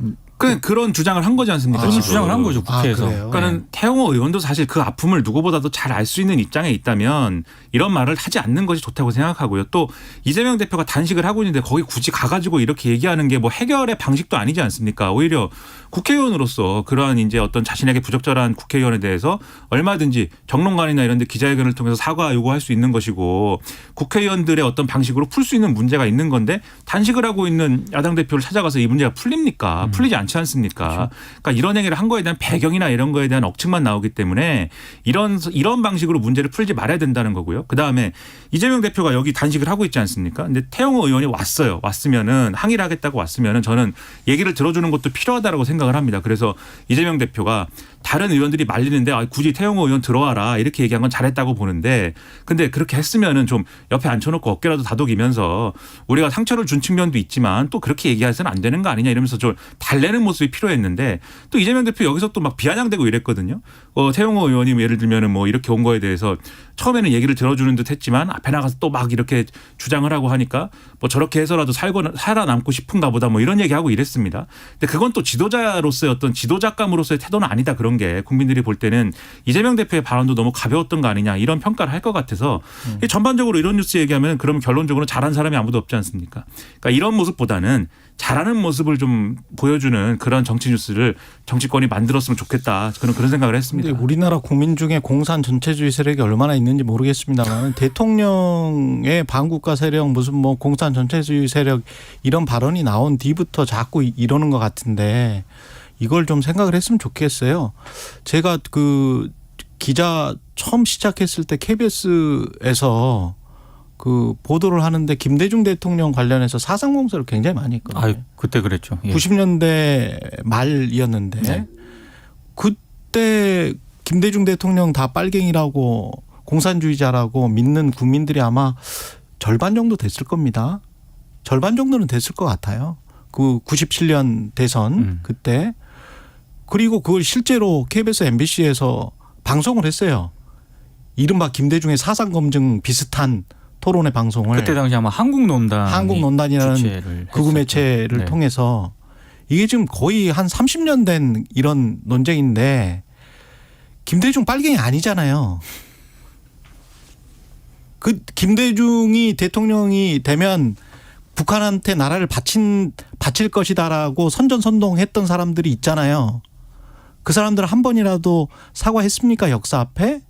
그런 주장을 한 거지 않습니까? 그런 지금. 주장을 한 거죠 국회에서. 그러니까는 태용호 의원도 사실 그 아픔을 누구보다도 잘 알 수 있는 입장에 있다면 이런 말을 하지 않는 것이 좋다고 생각하고요. 또 이재명 대표가 단식을 하고 있는데 거기 굳이 가가지고 이렇게 얘기하는 게 뭐 해결의 방식도 아니지 않습니까? 오히려 국회의원으로서 그러한 이제 어떤 자신에게 부적절한 국회의원에 대해서 얼마든지 정론관이나 이런 데 기자회견을 통해서 사과 요구할 수 있는 것이고 국회의원들의 어떤 방식으로 풀 수 있는 문제가 있는 건데 단식을 하고 있는 야당 대표를 찾아가서 이 문제가 풀립니까? 풀리지 않지 않습니까? 그렇죠. 그러니까 이런 얘기를 한 거에 대한 배경이나 이런 거에 대한 억측만 나오기 때문에 이런 방식으로 문제를 풀지 말아야 된다는 거고요. 그다음에 이재명 대표가 여기 단식을 하고 있지 않습니까? 근데 태용호 의원이 왔으면은 항의를 하겠다고 왔으면은 저는 얘기를 들어주는 것도 필요하다라고 생각을 합니다. 그래서 이재명 대표가 다른 의원들이 말리는데 굳이 태용호 의원 들어와라 이렇게 얘기한 건 잘했다고 보는데 근데 그렇게 했으면은 좀 옆에 앉혀놓고 어깨라도 다독이면서 우리가 상처를 준 측면도 있지만 또 그렇게 얘기해서는 안 되는 거 아니냐 이러면서 좀 달래는 모습이 필요했는데 또 이재명 대표 여기서 또 막 비아냥대고 이랬거든요. 태용호 의원이 예를 들면은 뭐 이렇게 온 거에 대해서 처음에는 얘기를 들어주는 듯 했지만 앞에 나가서 또 막 이렇게 주장을 하고 하니까 뭐 저렇게 해서라도 살아남고 싶은가 보다 뭐 이런 얘기하고 이랬습니다. 근데 그건 또 지도자로서의 어떤 지도자감으로서의 태도는 아니다 그런 게 국민들이 볼 때는 이재명 대표의 발언도 너무 가벼웠던 거 아니냐 이런 평가를 할 것 같아서 전반적으로 이런 뉴스 얘기하면 그럼 결론적으로 잘한 사람이 아무도 없지 않습니까? 그러니까 이런 모습보다는 잘하는 모습을 좀 보여주는 그런 정치 뉴스를 정치권이 만들었으면 좋겠다. 그런 생각을 했습니다. 근데 우리나라 국민 중에 공산 전체주의 세력이 얼마나 있는지 모르겠습니다만 대통령의 반국가 세력 무슨 뭐 공산 전체주의 세력 이런 발언이 나온 뒤부터 자꾸 이러는 것 같은데 이걸 좀 생각을 했으면 좋겠어요. 제가 그 기자 처음 시작했을 때 KBS에서 그 보도를 하는데 김대중 대통령 관련해서 사상공세를 굉장히 많이 했거든요. 그때 그랬죠. 예. 90년대 말이었는데 네. 그때 김대중 대통령 다 빨갱이라고 공산주의자라고 믿는 국민들이 아마 절반 정도 됐을 겁니다. 절반 정도는 됐을 것 같아요. 그 97년 대선 그때. 그리고 그걸 실제로 KBS MBC에서 방송을 했어요. 이른바 김대중의 사상검증 비슷한 토론회 방송을. 그때 당시 아마 한국논단이라는 극우 매체를 통해서 이게 지금 거의 한 30년 된 이런 논쟁인데 김대중 빨갱이 아니잖아요. 그 김대중이 대통령이 되면 북한한테 나라를 바칠 것이다라고 선전선동했던 사람들이 있잖아요. 그 사람들 한 번이라도 사과했습니까? 역사 앞에?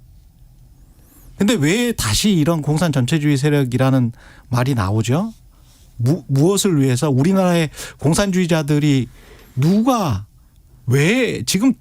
근데 왜 다시 이런 공산 전체주의 세력이라는 말이 나오죠? 무엇을 위해서 우리나라의 공산주의자들이 누가 왜 지금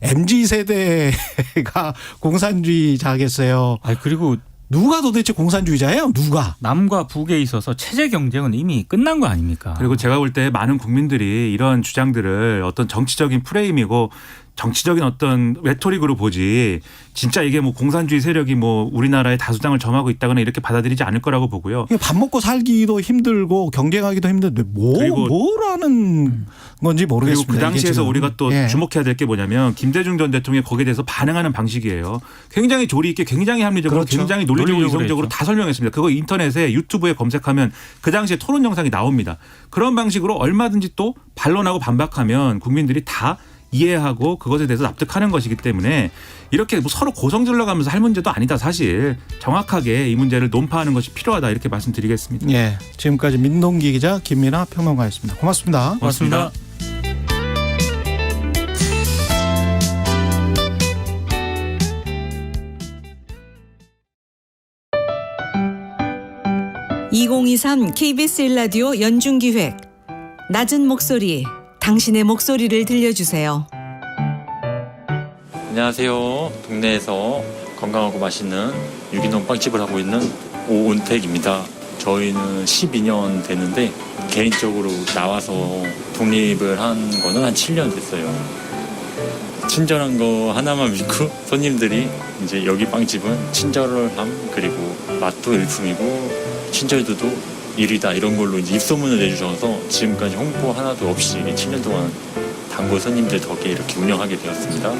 MZ세대가 공산주의자겠어요? 그리고 누가 도대체 공산주의자예요? 누가? 남과 북에 있어서 체제 경쟁은 이미 끝난 거 아닙니까? 그리고 제가 볼 때 많은 국민들이 이런 주장들을 어떤 정치적인 프레임이고 정치적인 어떤 레토릭으로 보지 진짜 이게 뭐 공산주의 세력이 뭐 우리나라의 다수당을 점하고 있다거나 이렇게 받아들이지 않을 거라고 보고요. 밥 먹고 살기도 힘들고 경쟁하기도 힘든데 뭐라는 건지 모르겠습니다. 그리고 그 당시에서 우리가 또 예. 주목해야 될 게 뭐냐면 김대중 전 대통령이 거기에 대해서 반응하는 방식이에요. 굉장히 조리 있게 굉장히 합리적으로 그렇죠. 굉장히 논리적으로 논리적으로 이성적으로 했죠. 다 설명했습니다. 그거 인터넷에 유튜브에 검색하면 그 당시에 토론 영상이 나옵니다. 그런 방식으로 얼마든지 또 반론하고 반박하면 국민들이 다 이해하고 그것에 대해서 납득하는 것이기 때문에 이렇게 뭐 서로 고성질러 가면서 할 문제도 아니다. 사실 정확하게 이 문제를 논파하는 것이 필요하다 이렇게 말씀드리겠습니다. 예, 지금까지 민동기 기자 김민아 평론가였습니다. 고맙습니다. 고맙습니다. (2023) KBS 1라디오 연중기획 낮은 목소리 당신의 목소리를 들려주세요. 안녕하세요. 동네에서 건강하고 맛있는 유기농 빵집을 하고 있는 오은택입니다. 저희는 12년 됐는데 개인적으로 나와서 독립을 한 거는 한 7년 됐어요. 친절한 거 하나만 믿고 손님들이 이제 여기 빵집은 친절함 그리고 맛도 일품이고 친절도도 1위다 이런 걸로 이제 입소문을 내주셔서 지금까지 홍보 하나도 없이 7년 동안 단골 손님들 덕에 이렇게 운영하게 되었습니다.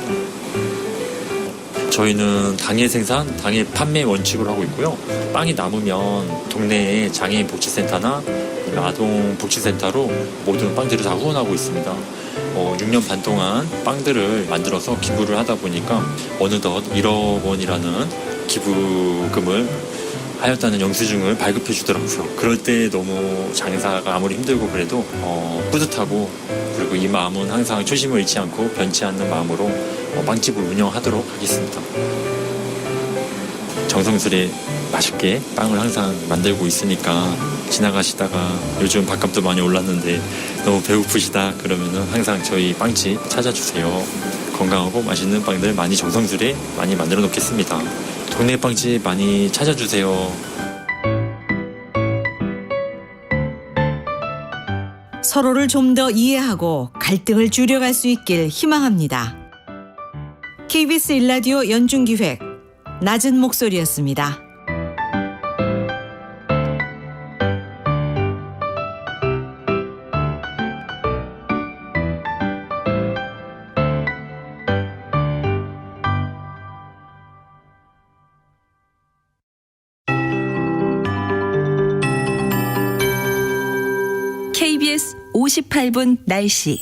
저희는 당일 생산, 당일 판매 원칙으로 하고 있고요. 빵이 남으면 동네에 장애인 복지센터나 아동 복지센터로 모든 빵들을 다 후원하고 있습니다. 6년 반 동안 빵들을 만들어서 기부를 하다 보니까 어느덧 1억 원이라는 기부금을 하였다는 영수증을 발급해 주더라고요. 그럴 때 너무 장사가 아무리 힘들고 그래도 뿌듯하고 그리고 이 마음은 항상 초심을 잃지 않고 변치 않는 마음으로 빵집을 운영하도록 하겠습니다. 정성스레 맛있게 빵을 항상 만들고 있으니까 지나가시다가 요즘 밥값도 많이 올랐는데 너무 배고프시다 그러면은 항상 저희 빵집 찾아주세요. 건강하고 맛있는 빵들 많이 정성스레 많이 만들어 놓겠습니다. 동네 빵집 많이 찾아주세요. 서로를 좀 더 이해하고 갈등을 줄여갈 수 있길 희망합니다. KBS 1라디오 연중기획 낮은 목소리였습니다. KBS 58분 날씨.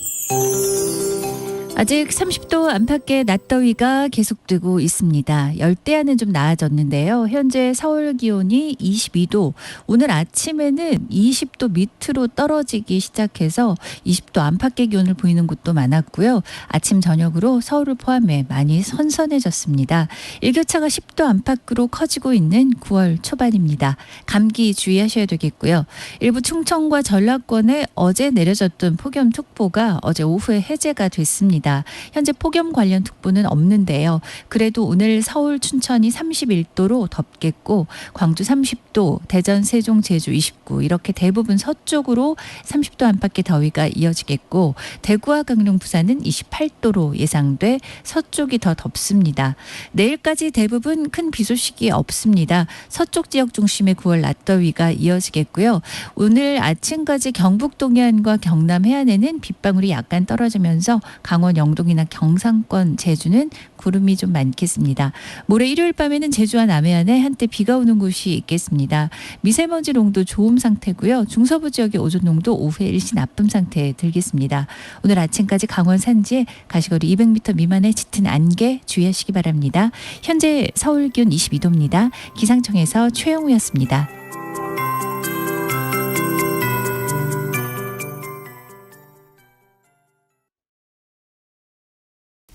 아직 30도 안팎의 낮더위가 계속되고 있습니다. 열대야는 좀 나아졌는데요. 현재 서울 기온이 22도, 오늘 아침에는 20도 밑으로 떨어지기 시작해서 20도 안팎의 기온을 보이는 곳도 많았고요. 아침 저녁으로 서울을 포함해 많이 선선해졌습니다. 일교차가 10도 안팎으로 커지고 있는 9월 초반입니다. 감기 주의하셔야 되겠고요. 일부 충청과 전라권에 어제 내려졌던 폭염특보가 어제 오후에 해제가 됐습니다. 현재 폭염 관련 특보는 없는데요. 그래도 오늘 서울, 춘천이 31도로 덥겠고 광주 30도, 대전, 세종, 제주 29 이렇게 대부분 서쪽으로 30도 안팎의 더위가 이어지겠고 대구와 강릉, 부산은 28도로 예상돼 서쪽이 더 덥습니다. 내일까지 대부분 큰 비 소식이 없습니다. 서쪽 지역 중심의 9월 낮더위가 이어지겠고요. 오늘 아침까지 경북 동해안과 경남 해안에는 빗방울이 약간 떨어지면서 강원 영동이나 경상권, 제주는 구름이 좀 많겠습니다. 모레 일요일 밤에는 제주와 남해안에 한때 비가 오는 곳이 있겠습니다. 미세먼지 농도 좋음 상태고요. 중서부 지역의 오존 농도 오후에 일시 나쁨 상태에 들겠습니다. 오늘 아침까지 강원 산지에 가시거리 200m 미만의 짙은 안개 주의하시기 바랍니다. 현재 서울 기온 22도입니다. 기상청에서 최영우였습니다.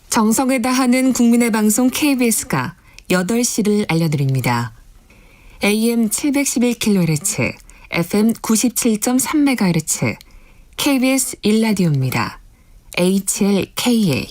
정성을 다하는 국민의 방송 KBS가 8시를 알려드립니다. AM 711kHz, FM 97.3MHz, KBS 1라디오입니다. HLKA.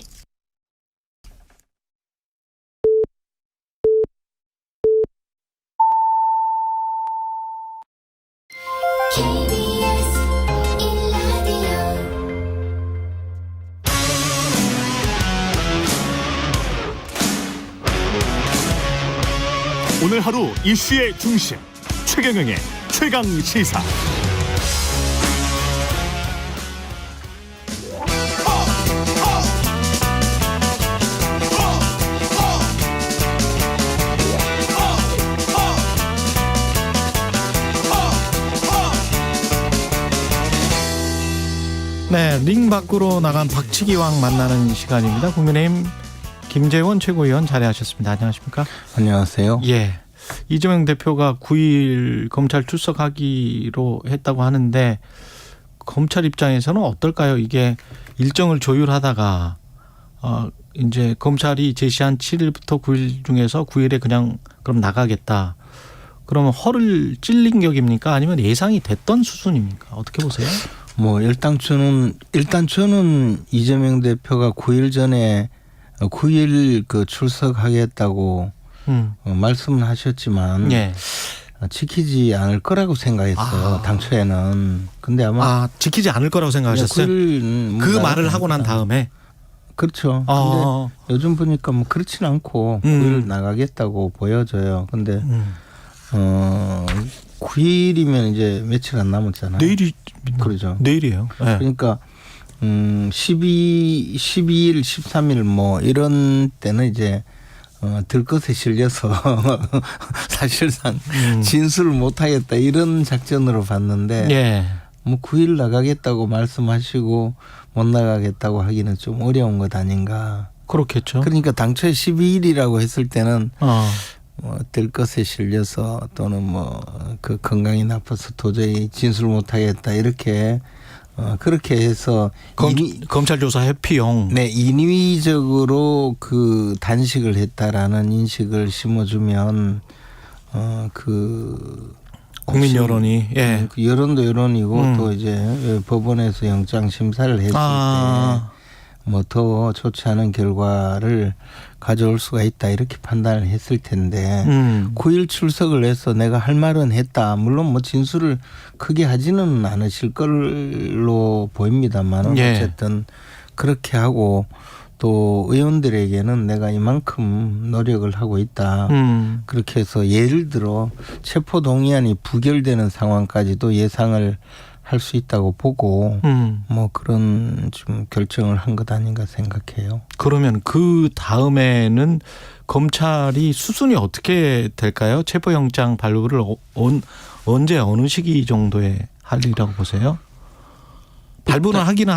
오늘 하루 이슈의 중심 최경영의 최강 시사. 네, 링 밖으로 나간 박치기왕 만나는 시간입니다. 국민의힘 김재원 최고위원 자리하셨습니다. 안녕하십니까? 안녕하세요. 예, 이재명 대표가 9일 검찰 출석하기로 했다고 하는데 검찰 입장에서는 어떨까요? 이게 일정을 조율하다가 이제 검찰이 제시한 7일부터 9일 중에서 9일에 그냥 그럼 나가겠다. 그러면 허를 찔린 격입니까? 아니면 예상이 됐던 수순입니까? 어떻게 보세요? 뭐 일단 저는 이재명 대표가 9일 전에 9일 그 출석하겠다고 말씀을 하셨지만 예. 지키지 않을 거라고 생각했어요. 당초에는. 근데 아마 지키지 않을 거라고 생각하셨어요? 그 말을 하고 난 다음에. 그렇죠. 근데 요즘 보니까 뭐 그렇진 않고 9일 나가겠다고 보여져요. 근데 9일이면 이제 며칠 안 남았잖아요. 내일이 그러죠. 내일이에요. 네. 그러니까 12일, 13일 뭐 이런 때는 이제 들것에 실려서 사실상 진술을 못 하겠다 이런 작전으로 봤는데 예. 뭐 9일 나가겠다고 말씀하시고 못 나가겠다고 하기는 좀 어려운 것 아닌가. 그렇겠죠. 그러니까 당초에 12일이라고 했을 때는 들것에 실려서 또는 뭐 그 건강이 나빠서 도저히 진술 못 하겠다 이렇게 그렇게 해서 검찰 조사 회피용. 네, 인위적으로 그 단식을 했다라는 인식을 심어주면 그 국민 여론이 그 여론도 여론이고 또 이제 법원에서 영장 심사를 했을 때 뭐 더 좋지 않은 결과를 가져올 수가 있다 이렇게 판단을 했을 텐데 9일 출석을 해서 내가 할 말은 했다. 물론 뭐 진술을 크게 하지는 않으실 걸로 보입니다만 어쨌든 그렇게 하고 또 의원들에게는 내가 이만큼 노력을 하고 있다. 그렇게 해서 예를 들어 체포동의안이 부결되는 상황까지도 예상을 할 수 있다고 보고 뭐 그런 좀 결정을 한 것 아닌가 생각해요. 그러면 그 다음에는 검찰이 수순이 어떻게 될까요? 체포영장 발부를 언제 어느 시기 정도에 할 일이라고 보세요? 발부는 하기는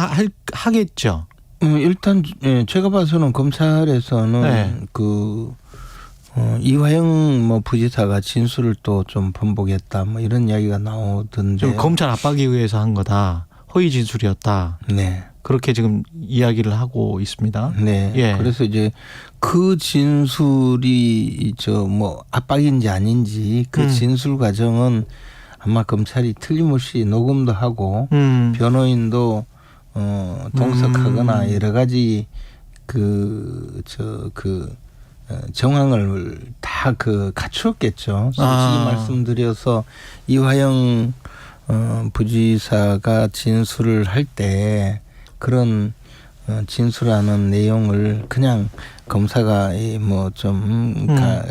하겠죠. 일단 제가 봐서는 검찰에서는 이화영 뭐 부지사가 진술을 또 좀 번복했다 뭐 이런 이야기가 나오던데. 좀 검찰 압박에 의해서 한 거다. 허위 진술이었다. 네. 그렇게 지금 이야기를 하고 있습니다. 네. 예. 그래서 이제 그 진술이 뭐 압박인지 아닌지 그 진술 과정은 아마 검찰이 틀림없이 녹음도 하고 변호인도 동석하거나 여러 가지 정황을 다 갖추었겠죠. 솔직히 말씀드려서 이화영 부지사가 진술을 할 때 그런 진술하는 내용을 그냥 검사가 뭐 좀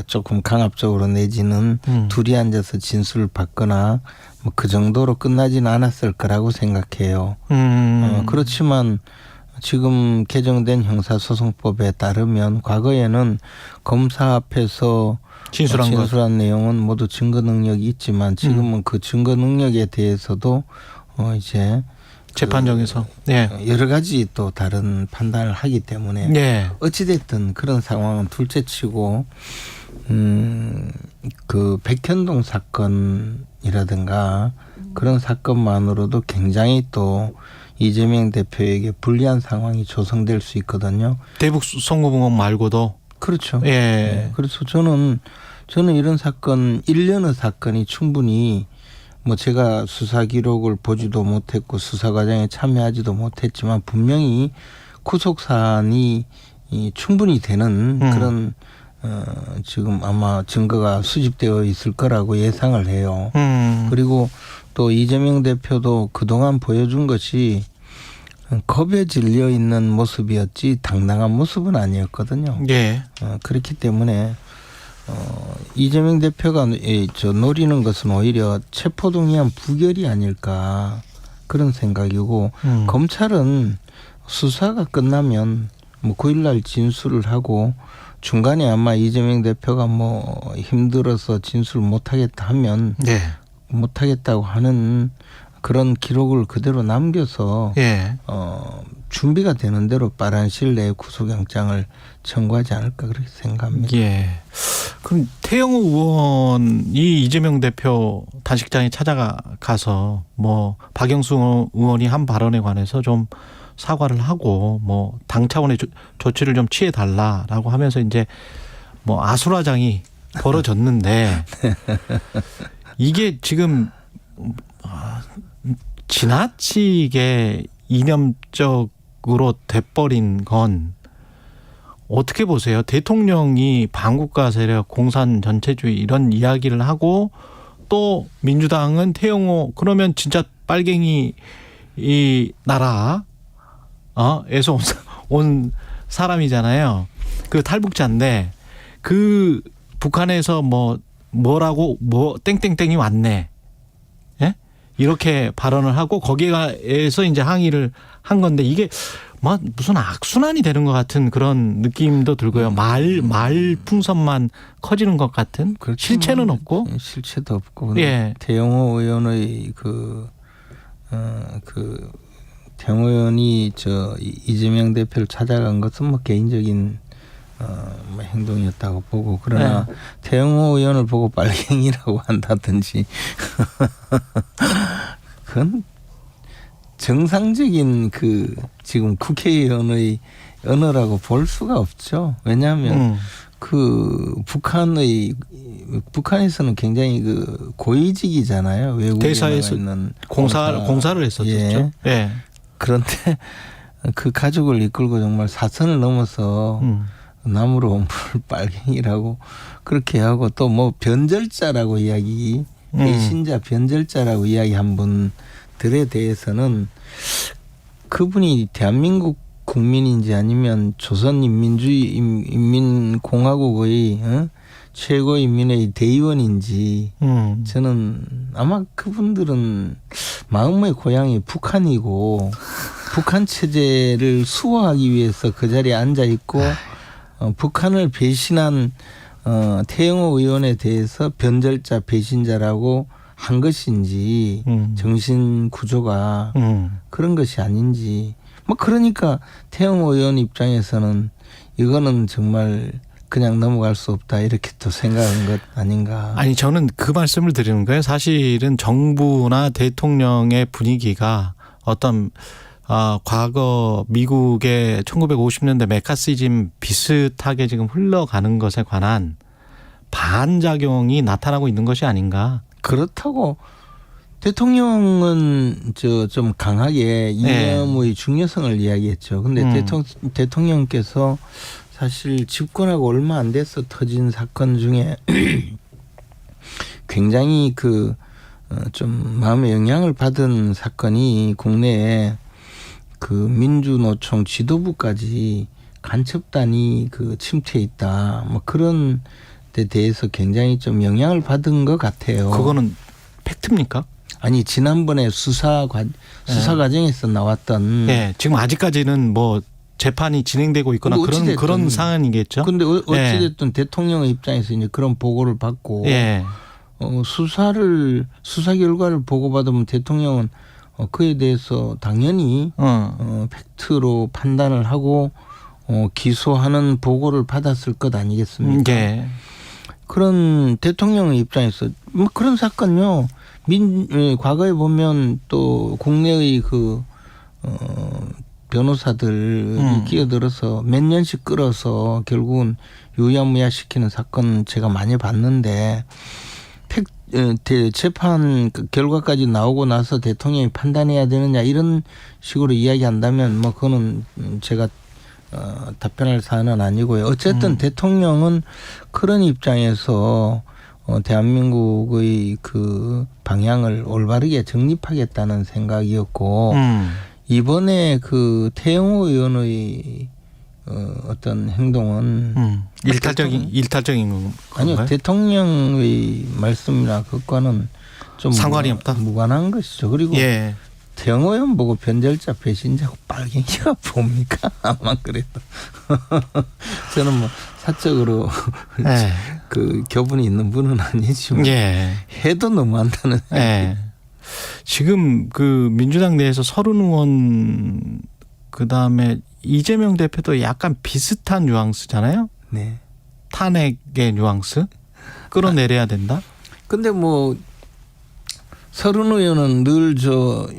조금 강압적으로 내지는 둘이 앉아서 진술을 받거나 뭐 그 정도로 끝나지는 않았을 거라고 생각해요. 그렇지만 지금 개정된 형사소송법에 따르면 과거에는 검사 앞에서 진술한 내용은 모두 증거 능력이 있지만 지금은 그 증거 능력에 대해서도 이제 재판정에서 여러 가지 또 다른 판단을 하기 때문에 어찌됐든 그런 상황은 둘째치고 그 백현동 사건이라든가 그런 사건만으로도 굉장히 또 이재명 대표에게 불리한 상황이 조성될 수 있거든요. 대북 송금원 말고도. 그렇죠. 그래서 저는 이런 사건 1년의 사건이 충분히 뭐 제가 수사 기록을 보지도 못했고 수사 과정에 참여하지도 못했지만 분명히 구속 사안이 충분히 되는 그런 지금 아마 증거가 수집되어 있을 거라고 예상을 해요. 그리고 또 이재명 대표도 그동안 보여준 것이 겁에 질려 있는 모습이었지 당당한 모습은 아니었거든요. 그렇기 때문에 이재명 대표가 노리는 것은 오히려 체포동의안 부결이 아닐까 그런 생각이고 검찰은 수사가 끝나면 뭐 9일날 진술을 하고 중간에 아마 이재명 대표가 뭐 힘들어서 진술 못하겠다 하면 못하겠다고 하는 그런 기록을 그대로 남겨서 준비가 되는 대로 빠른 시일 내에 구속영장을 청구하지 않을까 그렇게 생각합니다. 그럼 태영호 의원이 이재명 대표 단식장에 찾아가서 뭐 박영수 의원이 한 발언에 관해서 좀 사과를 하고 뭐 당 차원의 조치를 좀 취해 달라라고 하면서 이제 뭐 아수라장이 벌어졌는데 이게 지금 지나치게 이념적으로 돼버린 건 어떻게 보세요? 대통령이 반국가 세력, 공산 전체주의 이런 이야기를 하고 또 민주당은 태영호 그러면 진짜 빨갱이 이 나라에서 온 사람이잖아요. 그 탈북자인데 그 북한에서 뭐라고 땡땡땡이 왔네. 이렇게 발언을 하고 거기에서 이제 항의를 한 건데 이게 뭐 무슨 악순환이 되는 것 같은 그런 느낌도 들고요. 말 풍선만 커지는 것 같은 실체는 없고 실체도 없고 태영호 의원의 태영호 의원이 이재명 대표를 찾아간 것은 뭐 개인적인 행동이었다고 보고 그러나 태영호 의원을 보고 빨갱이라고 한다든지 그건 정상적인 지금 국회의원의 언어라고 볼 수가 없죠. 왜냐하면 북한에서는 굉장히 고위직이잖아요. 외국에 대사에서 있는 공사를 했었죠. 그런데 그 가족을 이끌고 정말 사선을 넘어서 남으로 온 빨갱이라고 그렇게 하고 또 뭐 변절자라고 배신자 변절자라고 이야기한 분들에 대해서는 그분이 대한민국 국민인지 아니면 조선인민공화국의 최고인민의 대의원인지 저는 아마 그분들은 마음의 고향이 북한이고 북한 체제를 수호하기 위해서 그 자리에 앉아 있고 북한을 배신한 태영호 의원에 대해서 변절자 배신자라고 한 것인지 정신 구조가 그런 것이 아닌지 뭐 그러니까 태영호 의원 입장에서는 이거는 정말 그냥 넘어갈 수 없다 이렇게 또 생각한 것 아닌가. 아니 저는 그 말씀을 드리는 거예요. 사실은 정부나 대통령의 분위기가 어떤 과거 미국의 1950년대 메카시즘 비슷하게 지금 흘러가는 것에 관한 반작용이 나타나고 있는 것이 아닌가. 그렇다고 대통령은 좀 강하게 이념의 중요성을 이야기했죠. 근데 대통령께서 사실 집권하고 얼마 안 돼서 터진 사건 중에 굉장히 좀 마음의 영향을 받은 사건이 국내에 민주노총 지도부까지 간첩단이 침투해 있다. 뭐 그런 데 대해서 굉장히 좀 영향을 받은 것 같아요. 그거는 팩트입니까? 아니 지난번에 수사 과정에서 나왔던. 예, 지금 아직까지는 뭐 재판이 진행되고 있거나 그런 상황이겠죠. 그런데 어찌됐든 대통령의 입장에서 이제 그런 보고를 받고 수사 결과를 보고받으면 대통령은 그에 대해서 당연히 팩트로 판단을 하고 기소하는 보고를 받았을 것 아니겠습니까? 그런 대통령의 입장에서 뭐 그런 사건요. 과거에 보면 또 국내의 변호사들이 끼어들어서 몇 년씩 끌어서 결국은 유야무야 시키는 사건 제가 많이 봤는데 재판 결과까지 나오고 나서 대통령이 판단해야 되느냐 이런 식으로 이야기한다면 뭐 그거는 제가 답변할 사안은 아니고요. 어쨌든 대통령은 그런 입장에서 대한민국의 그 방향을 올바르게 정립하겠다는 생각이었고 이번에 그 태영호 의원의 어떤 행동은 일탈적인 건가요? 아니요, 대통령의 말씀이나 그것과는 좀 상관이 없다. 무관한 것이죠. 그리고 태영호 의원 보고 변절자 배신자고 빨갱이가 뭡니까? 아마 그래도 저는 뭐 사적으로 그 교분이 있는 분은 아니지만 해도 너무한다는 생각이. 지금 그 민주당 내에서 서른 의원 그다음에 이재명 대표도 약간 비슷한 뉘앙스잖아요. 네. 탄핵의 뉘앙스 끌어내려야 된다. 근데 뭐 서른 의원은 늘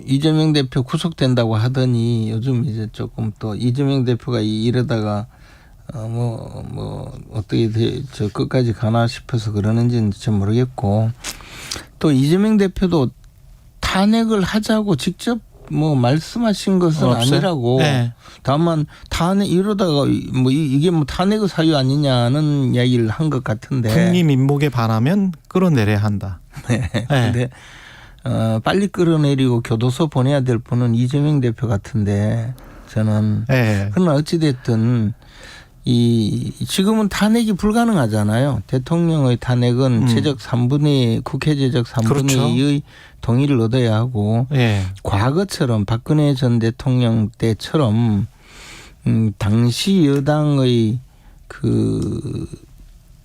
이재명 대표 구속된다고 하더니 요즘 이제 조금 또 이재명 대표가 이러다가 어떻게 끝까지 가나 싶어서 그러는지는 잘 모르겠고 또 이재명 대표도 탄핵을 하자고 직접 뭐 말씀하신 것은 아니라고. 다만 이러다가 뭐 이게 뭐 탄핵의 사유 아니냐는 이야기를 한 것 같은데. 국민 민목에 반하면 끌어내려야 한다. 근데 빨리 끌어내리고 교도소 보내야 될 분은 이재명 대표 같은데 저는. 그러나 어찌 됐든 지금은 탄핵이 불가능하잖아요. 대통령의 탄핵은 최적 3분의 국회 제적 3분의 2의 동의를 얻어야 하고 과거처럼 박근혜 전 대통령 때처럼 당시 여당의 그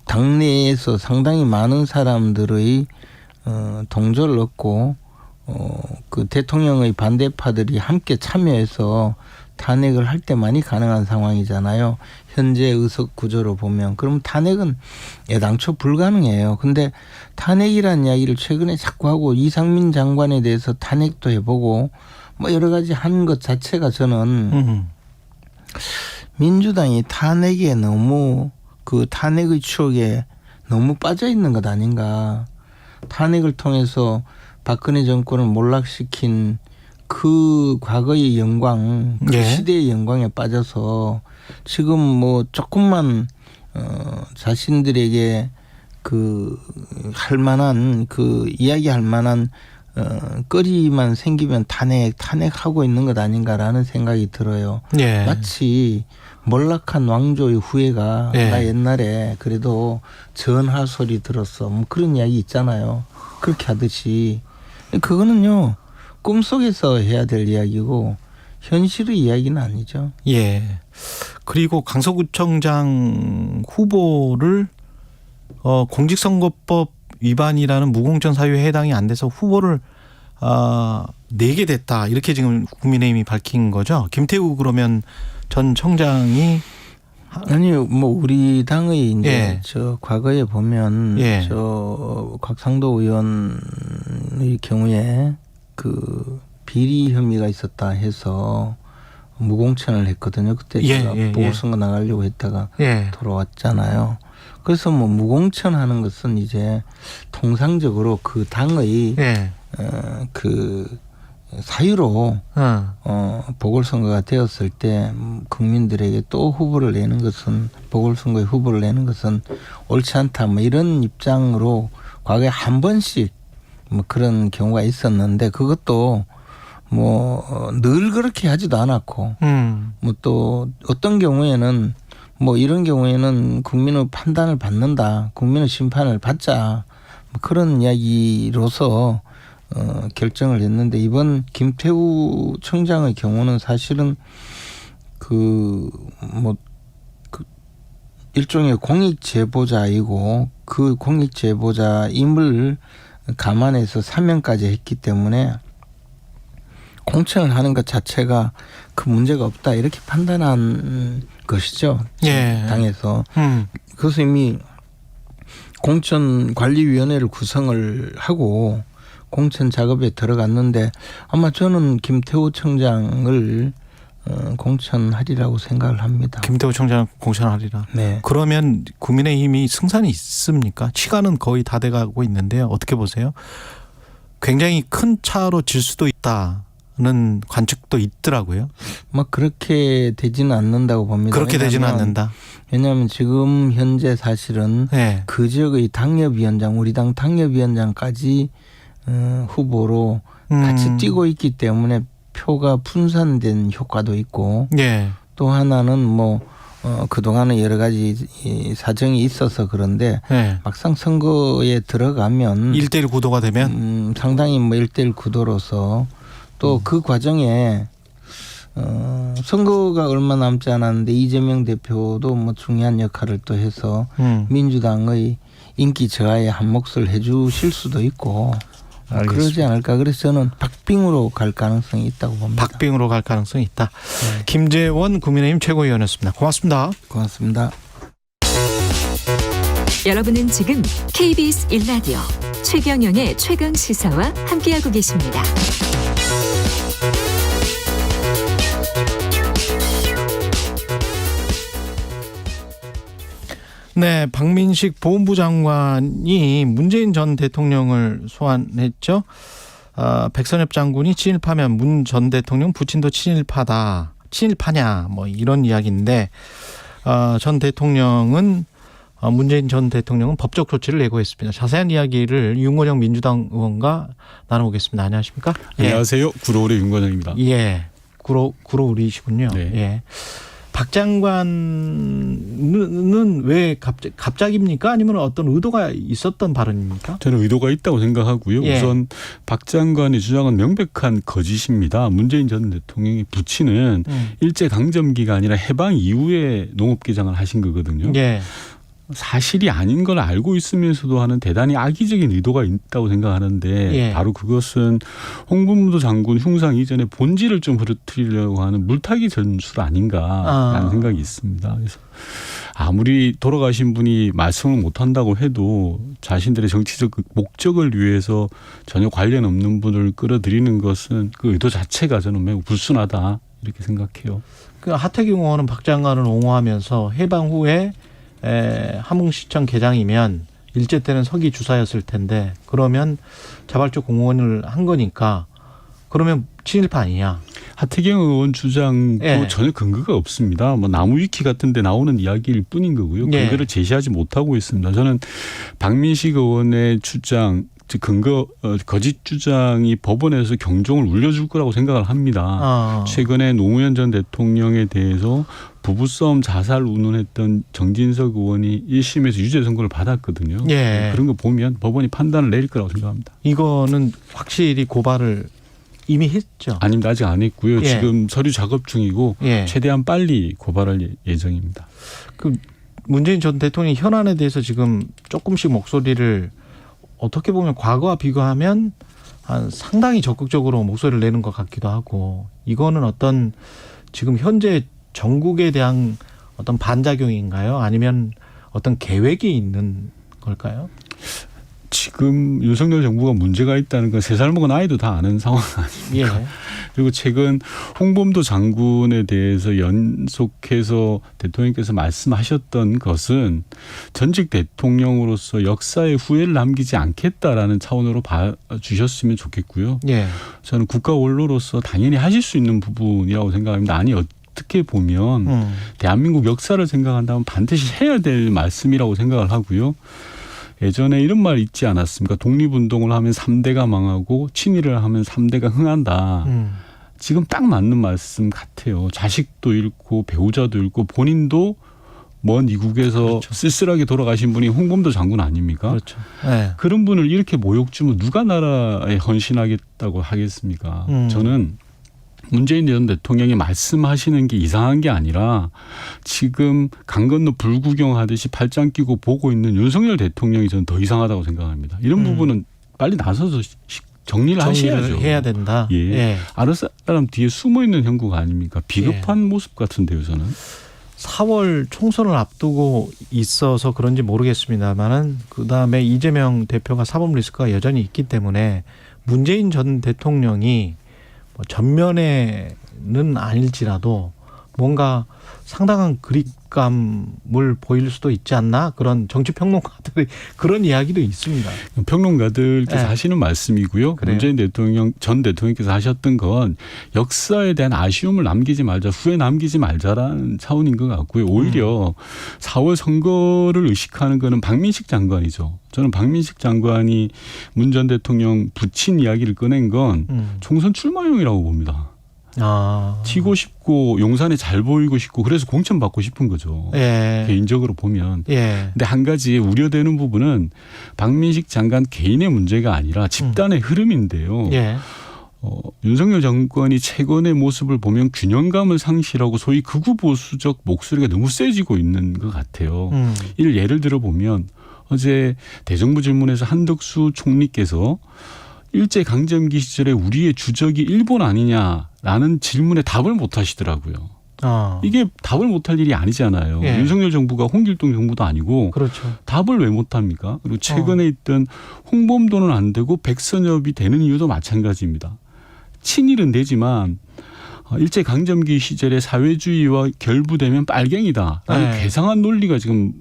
당내에서 상당히 많은 사람들의 동조를 얻고 그 대통령의 반대파들이 함께 참여해서 탄핵을 할 때만이 가능한 상황이잖아요. 현재 의석 구조로 보면. 그럼 탄핵은 애당초 불가능해요. 근데 탄핵이라는 이야기를 최근에 자꾸 하고 이상민 장관에 대해서 탄핵도 해보고 뭐 여러 가지 한 것 자체가 저는 민주당이 탄핵에 너무 그 탄핵의 추억에 너무 빠져 있는 것 아닌가. 탄핵을 통해서 박근혜 정권을 몰락시킨 그 과거의 영광, 그 시대의 영광에 빠져서 지금 뭐 조금만 자신들에게 그 할 만한 그 이야기할 만한 거리만 생기면 탄핵하고 있는 것 아닌가라는 생각이 들어요. 마치 몰락한 왕조의 후예가 나 옛날에 그래도 전하 소리 들었어. 뭐 그런 이야기 있잖아요. 그렇게 하듯이 그거는요. 꿈속에서 해야 될 이야기고 현실의 이야기는 아니죠. 그리고 강서구청장 후보를 공직선거법 위반이라는 무공천 사유에 해당이 안 돼서 후보를 내게 됐다. 이렇게 지금 국민의힘이 밝힌 거죠. 김태우 그러면 전 청장이 아니요, 뭐 우리 당의 이제 저 과거에 보면 저 곽상도 의원의 경우에 그 비리 혐의가 있었다 해서 무공천을 했거든요. 그때 제가 보궐선거 나가려고 했다가 돌아왔잖아요. 그래서 뭐 무공천하는 것은 이제 통상적으로 그 당의 그 사유로 보궐선거가 되었을 때 국민들에게 또 후보를 내는 것은 보궐선거에 후보를 내는 것은 옳지 않다. 뭐 이런 입장으로 과거에 한 번씩 뭐 그런 경우가 있었는데 그것도 뭐 늘 그렇게 하지도 않았고 뭐 또 어떤 경우에는 뭐 이런 경우에는 국민의 판단을 받는다. 국민의 심판을 받자. 뭐 그런 이야기로서 결정을 했는데 이번 김태우 청장의 경우는 사실은 일종의 공익 제보자이고 그 공익 제보자임을 감안해서 사면까지 했기 때문에 공천을 하는 것 자체가 그 문제가 없다 이렇게 판단한 것이죠. 예. 당에서. 그래서 이미 공천관리위원회를 구성을 하고 공천 작업에 들어갔는데 아마 저는 김태우 청장을 공천하리라고 생각을 합니다. 김태우 청장 공천하리라. 네. 그러면 국민의힘이 승산이 있습니까? 시간은 거의 다 돼가고 있는데요. 어떻게 보세요? 굉장히 큰 차로 질 수도 있다는 관측도 있더라고요. 막 그렇게 되지는 않는다고 봅니다. 그렇게 되지는 않는다. 왜냐하면 지금 현재 사실은 네. 그 지역의 당협위원장, 우리 당 당협위원장까지 후보로 같이 뛰고 있기 때문에 표가 분산된 효과도 있고 예. 또 하나는 그동안은 여러 가지 사정이 있어서 그런데 예. 막상 선거에 들어가면 1대1 구도가 되면 상당히 1대1 구도로서 또 그 과정에 선거가 얼마 남지 않았는데 이재명 대표도 중요한 역할을 또 해서 민주당의 인기 저하에 한 몫을 해주실 수도 있고 그러지 않을까. 그래서 저는 박빙으로 갈 가능성이 있다고 봅니다. 박빙으로 갈 가능성이 있다. 네. 김재원 국민의힘 최고위원이었습니다. 고맙습니다. 고맙습니다. 여러분은 지금 KBS 1라디오 최경영의 최강 시사와 함께하고 계십니다. 네, 박민식 보훈부 장관이 문재인 전 대통령을 소환했죠. 백선엽 장군이 친일파면 문 전 대통령 부친도 친일파다. 친일파냐 이런 이야기인데 전 대통령은 문재인 전 대통령은 법적 조치를 예고했습니다. 자세한 이야기를 윤건영 민주당 의원과 나눠보겠습니다. 안녕하십니까? 안녕하세요. 구로울의 윤건영입니다. 예, 구로울이시군요. 네. 예. 박 장관은 왜 갑자기입니까? 아니면 어떤 의도가 있었던 발언입니까? 저는 의도가 있다고 생각하고요. 예. 우선 박 장관의 주장은 명백한 거짓입니다. 문재인 전 대통령의 부친은 일제강점기가 아니라 해방 이후에 농업개장을 하신 거거든요. 예. 사실이 아닌 걸 알고 있으면서도 하는 대단히 악의적인 의도가 있다고 생각하는데 예. 바로 그것은 홍범도 장군 흉상 이전에 본질을 좀 흐트리려고 하는 물타기 전술 아닌가라는 생각이 있습니다. 그래서 아무리 돌아가신 분이 말씀을 못한다고 해도 자신들의 정치적 목적을 위해서 전혀 관련 없는 분을 끌어들이는 것은 그 의도 자체가 저는 매우 불순하다 이렇게 생각해요. 그 하태경 의원은 박 장관을 옹호하면서 해방 후에 함흥시청 개장이면 일제 때는 서기 주사였을 텐데 그러면 자발적 공헌을 한 거니까 그러면 친일파 아니냐? 하태경 의원 주장도 예. 전혀 근거가 없습니다. 나무위키 같은 데 나오는 이야기일 뿐인 거고요. 예. 근거를 제시하지 못하고 있습니다. 저는 박민식 의원의 주장, 즉 거짓 주장이 법원에서 경종을 울려줄 거라고 생각을 합니다. 최근에 노무현 전 대통령에 대해서 부부싸움 자살 운운했던 정진석 의원이 1심에서 유죄 선고를 받았거든요. 예. 그런 거 보면 법원이 판단을 내릴 거라고 생각합니다. 이거는 확실히 고발을 이미 했죠? 아닙니다. 아직 안 했고요. 예. 지금 서류 작업 중이고 예. 최대한 빨리 고발할 예정입니다. 그 문재인 전 대통령 현안에 대해서 지금 조금씩 목소리를 어떻게 보면 과거와 비교하면 상당히 적극적으로 목소리를 내는 것 같기도 하고 이거는 어떤 지금 현재 정국에 대한 어떤 반작용인가요? 아니면 어떤 계획이 있는 걸까요? 지금 윤석열 정부가 문제가 있다는 건 3살 먹은 아이도 다 아는 상황 아닙니까? 예. 그리고 최근 홍범도 장군에 대해서 연속해서 대통령께서 말씀하셨던 것은 전직 대통령으로서 역사의 후회를 남기지 않겠다라는 차원으로 봐주셨으면 좋겠고요. 예. 저는 국가 원로로서 당연히 하실 수 있는 부분이라고 생각합니다. 아니 어떻게 보면 대한민국 역사를 생각한다면 반드시 해야 될 말씀이라고 생각을 하고요. 예전에 이런 말 있지 않았습니까? 독립운동을 하면 3대가 망하고 친일을 하면 3대가 흥한다. 지금 딱 맞는 말씀 같아요. 자식도 잃고 배우자도 잃고 본인도 먼 이국에서 그렇죠. 쓸쓸하게 돌아가신 분이 홍범도 장군 아닙니까? 그렇죠. 네. 그런 분을 이렇게 모욕 주면 누가 나라에 헌신하겠다고 하겠습니까? 저는 문재인 전 대통령이 말씀하시는 게 이상한 게 아니라 지금 강 건너 불구경하듯이 팔짱 끼고 보고 있는 윤석열 대통령이 저는 더 이상하다고 생각합니다. 이런 부분은 빨리 나서서 정리를 하셔야죠. 해야 된다. 예. 예. 아는 사람 뒤에 숨어 있는 형국 아닙니까? 비겁한 모습 같은데요, 저는. 4월 총선을 앞두고 있어서 그런지 모르겠습니다만은 그다음에 이재명 대표가 사법 리스크가 여전히 있기 때문에 문재인 전 대통령이 뭐 전면에는 아닐지라도 뭔가 상당한 그립감을 보일 수도 있지 않나, 그런 정치 평론가들의 그런 이야기도 있습니다. 평론가들께서 하시는 말씀이고요. 그래요. 문재인 전 대통령께서 하셨던 건 역사에 대한 아쉬움을 남기지 말자, 후회 남기지 말자라는 차원인 것 같고요. 오히려 4월 선거를 의식하는 거는 박민식 장관이죠. 저는 박민식 장관이 문 전 대통령 부친 이야기를 꺼낸 건 총선 출마용이라고 봅니다. 튀고 싶고 용산에 잘 보이고 싶고 그래서 공천 받고 싶은 거죠. 예. 개인적으로 보면. 예. 근데 한 가지 우려되는 부분은 박민식 장관 개인의 문제가 아니라 집단의 흐름인데요. 예. 윤석열 정권이 최근의 모습을 보면 균형감을 상실하고 소위 극우 보수적 목소리가 너무 세지고 있는 것 같아요. 이를 예를 들어 보면 어제 대정부 질문에서 한덕수 총리께서 일제강점기 시절에 우리의 주적이 일본 아니냐라는 질문에 답을 못 하시더라고요. 이게 답을 못할 일이 아니잖아요. 예. 윤석열 정부가 홍길동 정부도 아니고 그렇죠. 답을 왜 못합니까? 그리고 최근에 있던 홍범도는 안 되고 백선엽이 되는 이유도 마찬가지입니다. 친일은 되지만 일제강점기 시절에 사회주의와 결부되면 빨갱이다라는 괴상한 논리가 지금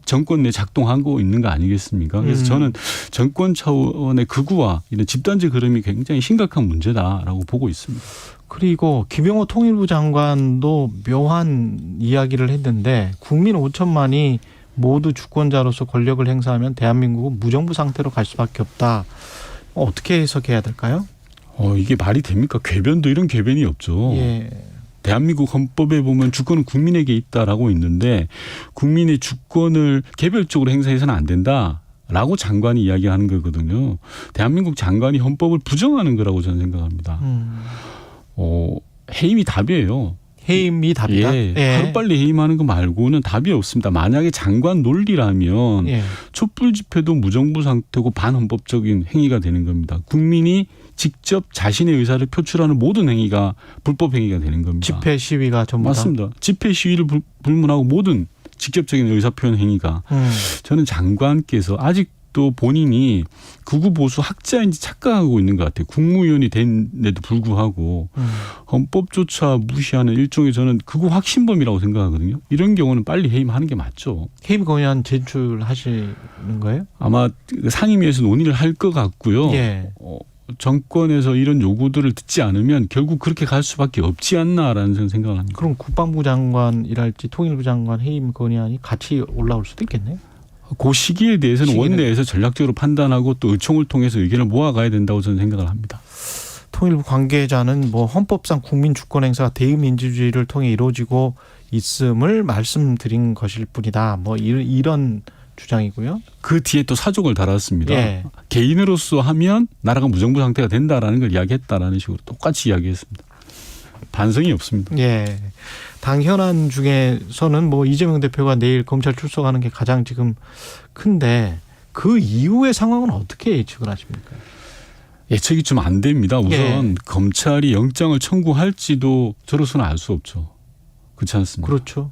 정권 내 작동하고 있는 거 아니겠습니까? 그래서 저는 정권 차원의 극우와 이런 집단적 흐름이 굉장히 심각한 문제다라고 보고 있습니다. 그리고 김용호 통일부 장관도 묘한 이야기를 했는데 국민 5천만이 모두 주권자로서 권력을 행사하면 대한민국은 무정부 상태로 갈 수밖에 없다. 어떻게 해석해야 될까요? 이게 말이 됩니까? 궤변도 이런 궤변이 없죠. 예. 대한민국 헌법에 보면 주권은 국민에게 있다라고 있는데 국민의 주권을 개별적으로 행사해서는 안 된다라고 장관이 이야기하는 거거든요. 대한민국 장관이 헌법을 부정하는 거라고 저는 생각합니다. 해임이 답이에요. 해임이 답이다. 예. 예. 하루빨리 해임하는 거 말고는 답이 없습니다. 만약에 장관 논리라면 촛불 집회도 무정부 상태고 반헌법적인 행위가 되는 겁니다. 국민이 직접 자신의 의사를 표출하는 모든 행위가 불법 행위가 되는 겁니다. 집회 시위가 전부 맞습니다. 집회 시위를 불문하고 모든 직접적인 의사표현 행위가. 저는 장관께서 아직도 본인이 극우 보수 학자인지 착각하고 있는 것 같아요. 국무위원이 된데도 불구하고 헌법조차 무시하는 일종의 저는 극우 확신범이라고 생각하거든요. 이런 경우는 빨리 해임하는 게 맞죠. 해임 건의안 제출하시는 거예요? 아마 상임위에서 논의를 할 것 같고요. 예. 정권에서 이런 요구들을 듣지 않으면 결국 그렇게 갈 수밖에 없지 않나라는 생각을 합니다. 그럼 국방부 장관이랄지 통일부 장관 해임 건의안이 같이 올라올 수도 있겠네요. 그 시기에 대해서는 원내에서 전략적으로 판단하고 또 의총을 통해서 의견을 모아가야 된다고 저는 생각을 합니다. 통일부 관계자는 뭐 헌법상 국민 주권 행사가 대의민주주의를 통해 이루어지고 있음을 말씀드린 것일 뿐이다. 뭐 이런 주장이고요. 그 뒤에 또 사족을 달았습니다. 예. 개인으로서 하면 나라가 무정부 상태가 된다라는 걸 이야기했다라는 식으로 똑같이 이야기했습니다. 반성이 없습니다. 예. 당 현안 중에서는 뭐 이재명 대표가 내일 검찰 출석하는 게 가장 지금 큰데 그 이후의 상황은 어떻게 예측을 하십니까? 예측이 좀 안 됩니다. 우선 검찰이 영장을 청구할지도 저로서는 알 수 없죠. 그렇지 않습니까? 그렇죠.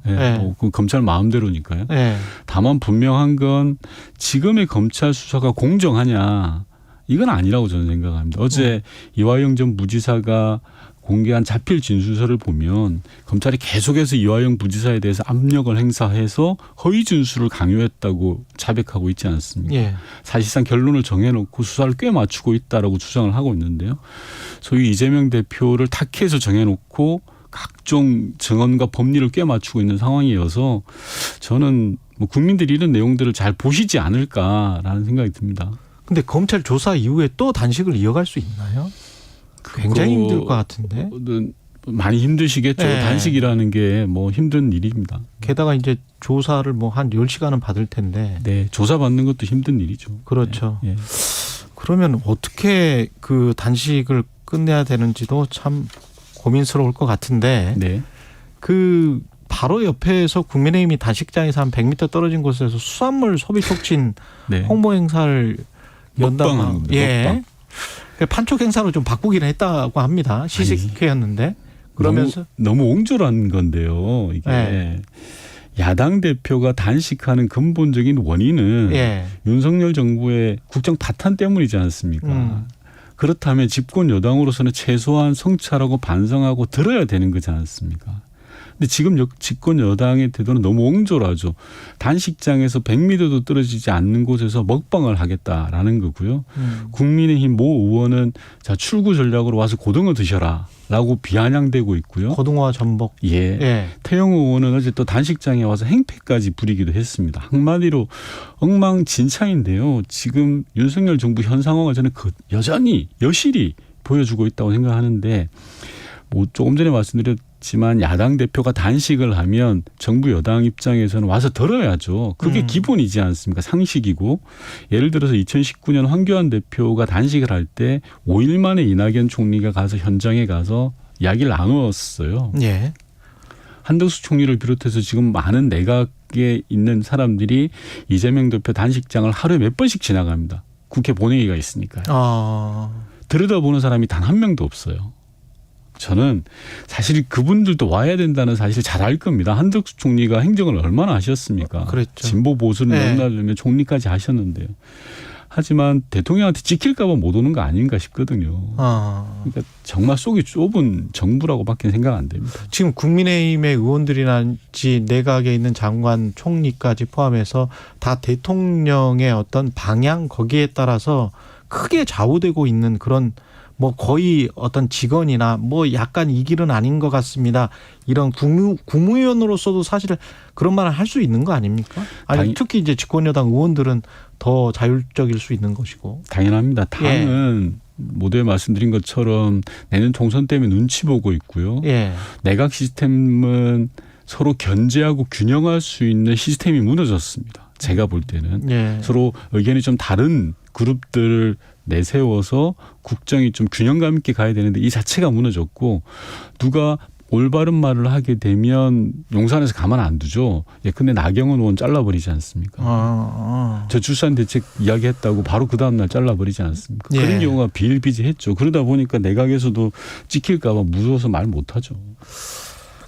그 검찰 마음대로니까요. 예. 다만 분명한 건 지금의 검찰 수사가 공정하냐 이건 아니라고 저는 생각합니다. 어제 이화영 전 부지사가 공개한 자필 진술서를 보면 검찰이 계속해서 이화영 부지사에 대해서 압력을 행사해서 허위 진술을 강요했다고 자백하고 있지 않습니까? 예. 사실상 결론을 정해놓고 수사를 꽤 맞추고 있다라고 주장을 하고 있는데요. 소위 이재명 대표를 탁해서 정해놓고 각종 증언과 법리를 꽤 맞추고 있는 상황이어서 저는 뭐 국민들이 이런 내용들을 잘 보시지 않을까라는 생각이 듭니다. 근데 검찰 조사 이후에 또 단식을 이어갈 수 있나요? 굉장히 힘들 것 같은데. 많이 힘드시겠죠. 네. 단식이라는 게 뭐 힘든 일입니다. 게다가 이제 조사를 뭐 한 10시간은 받을 텐데. 네, 조사 받는 것도 힘든 일이죠. 그렇죠. 네. 그러면 어떻게 그 단식을 끝내야 되는지도 참 고민스러울 것 같은데. 네. 그 바로 옆에서 국민의힘이 단식장에서 한 100m 떨어진 곳에서 수산물 소비 촉진 네. 홍보 행사를 연다고. 먹방한 겁니다. 예. 먹방. 판촉 행사로 좀 바꾸기는 했다고 합니다. 시식회였는데. 그러면서 너무 옹졸한 건데요. 이게 네. 야당 대표가 단식하는 근본적인 원인은 예. 윤석열 정부의 국정 파탄 때문이지 않습니까? 그렇다면 집권 여당으로서는 최소한 성찰하고 반성하고 들어야 되는 거지 않습니까? 근데 지금 집권 여당의 태도는 너무 옹졸하죠. 단식장에서 100m도 떨어지지 않는 곳에서 먹방을 하겠다라는 거고요. 국민의힘 모 의원은 자 출구 전략으로 와서 고등어 드셔라라고 비아냥대고 있고요. 고등어와 전복. 예. 예. 태영호 의원은 어제 또 단식장에 와서 행패까지 부리기도 했습니다. 한마디로 엉망진창인데요. 지금 윤석열 정부 현 상황을 저는 여실히 보여주고 있다고 생각하는데 뭐 조금 전에 말씀드렸지만 야당 대표가 단식을 하면 정부 여당 입장에서는 와서 들어야죠. 그게 기본이지 않습니까? 상식이고. 예를 들어서 2019년 황교안 대표가 단식을 할 때 5일 만에 이낙연 총리가 가서 현장에 가서 이야기를 나누었어요. 예. 한덕수 총리를 비롯해서 지금 많은 내각에 있는 사람들이 이재명 대표 단식장을 하루에 몇 번씩 지나갑니다. 국회 본회의가 있으니까요. 들여다보는 사람이 단 한 명도 없어요. 저는 사실 그분들도 와야 된다는 사실을 잘 알 겁니다. 한덕수 총리가 행정을 얼마나 하셨습니까? 그랬죠. 진보 보수를 네. 넘나들며 총리까지 하셨는데요. 하지만 대통령한테 찍힐까 봐 못 오는 거 아닌가 싶거든요. 그러니까 정말 속이 좁은 정부라고밖에 생각 안 됩니다. 지금 국민의힘의 의원들이란지 내각에 있는 장관 총리까지 포함해서 다 대통령의 어떤 방향 거기에 따라서 크게 좌우되고 있는 그런 뭐 거의 어떤 직원이나 뭐 약간 이 길은 아닌 것 같습니다. 이런 국무위원으로서도 사실 그런 말을 할 수 있는 거 아닙니까? 아니 특히 이제 집권여당 의원들은 더 자율적일 수 있는 것이고. 당연합니다. 당은 모두에 말씀드린 것처럼 내년 총선 때문에 눈치 보고 있고요. 예. 내각 시스템은 서로 견제하고 균형할 수 있는 시스템이 무너졌습니다. 제가 볼 때는 서로 의견이 좀 다른 그룹들을 내세워서 국정이 좀 균형감 있게 가야 되는데 이 자체가 무너졌고 누가 올바른 말을 하게 되면 용산에서 가만 안 두죠. 근데 나경원 의원 잘라버리지 않습니까? 저출산 대책 이야기했다고 바로 그 다음 날 잘라버리지 않습니까? 그런 경우가 비일비재했죠. 그러다 보니까 내각에서도 찍힐까 봐 무서워서 말 못하죠.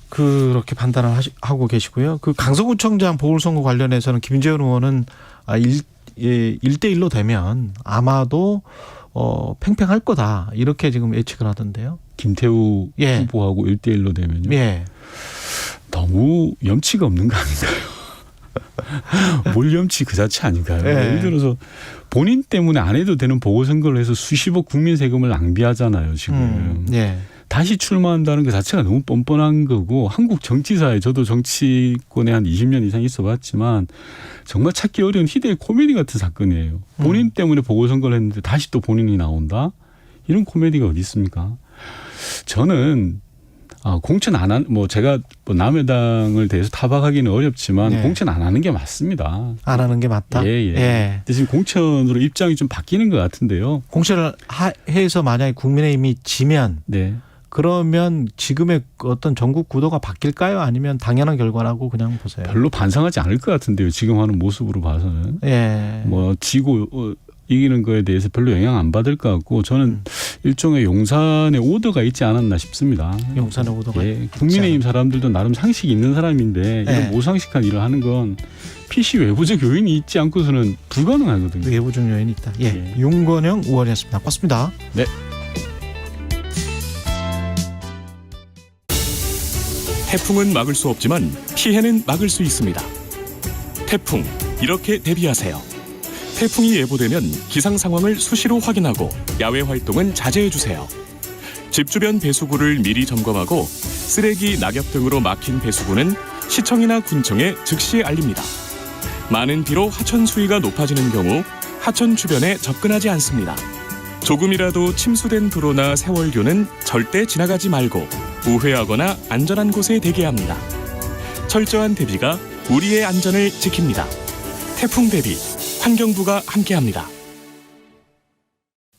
그렇게 판단을 하고 계시고요. 그 강서구청장 보궐선거 관련해서는 김재원 의원은 1대1로 되면 아마도 팽팽할 거다. 이렇게 지금 예측을 하던데요. 김태우 후보하고 1대1로 되면요. 너무 염치가 없는 거 아닌가요? 뭘 염치 그 자체 아닌가요? 예를 들어서 본인 때문에 안 해도 되는 보궐선거를 해서 수십억 국민 세금을 낭비하잖아요. 지금. 다시 출마한다는 그 자체가 너무 뻔뻔한 거고 한국 정치사에 저도 정치권에 한 20년 이상 있어봤지만 정말 찾기 어려운 희대의 코미디 같은 사건이에요. 본인 때문에 보궐선거를 했는데 다시 또 본인이 나온다? 이런 코미디가 어디 있습니까? 저는 공천 안 한, 제가 남의 당을 대해서 타박하기는 어렵지만 공천 안 하는 게 맞습니다. 안 하는 게 맞다? 대신 공천으로 입장이 좀 바뀌는 것 같은데요. 공천을 해서 만약에 국민의힘이 지면 그러면 지금의 어떤 전국 구도가 바뀔까요? 아니면 당연한 결과라고 그냥 보세요? 별로 반성하지 않을 것 같은데요. 지금 하는 모습으로 봐서는. 지고 이기는 거에 대해서 별로 영향 안 받을 것 같고 저는 일종의 용산의 오더가 있지 않았나 싶습니다. 용산의 오더가 국민의힘 사람들도 나름 상식이 있는 사람인데 이런 모상식한 일을 하는 건 PC 외부적 요인이 있지 않고서는 불가능하거든요. 외부적 요인이 있다. 윤건영 의원이었습니다. 고맙습니다. 네. 태풍은 막을 수 없지만 피해는 막을 수 있습니다. 태풍, 이렇게 대비하세요. 태풍이 예보되면 기상 상황을 수시로 확인하고 야외 활동은 자제해주세요. 집 주변 배수구를 미리 점검하고 쓰레기, 낙엽 등으로 막힌 배수구는 시청이나 군청에 즉시 알립니다. 많은 비로 하천 수위가 높아지는 경우 하천 주변에 접근하지 않습니다. 조금이라도 침수된 도로나 세월교는 절대 지나가지 말고 우회하거나 안전한 곳에 대기 합니다. 철저한 대비가 우리의 안전을 지킵니다. 태풍 대비 환경부가 함께합니다.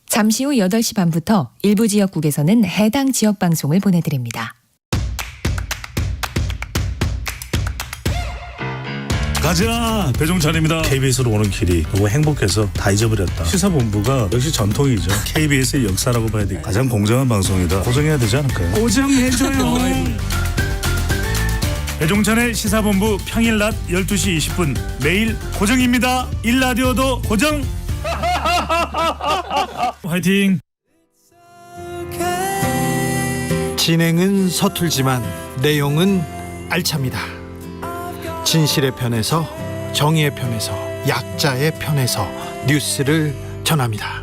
잠시 후 8시 반부터 일부 지역국에서는 해당 지역 방송을 보내드립니다. 가자 배종찬입니다. KBS로 오는 길이 너무 행복해서 다 잊어버렸다. 시사본부가 역시 전통이죠. KBS의 역사라고 봐야 돼. 가장 공정한 방송이다. 고정해야 되지 않을까요? 고정해줘요. 배종찬의 시사본부 평일 낮 12시 20분 매일 고정입니다. 일라디오도 고정. 화이팅. 진행은 서툴지만 내용은 알찹니다. 진실의 편에서, 정의의 편에서, 약자의 편에서 뉴스를 전합니다.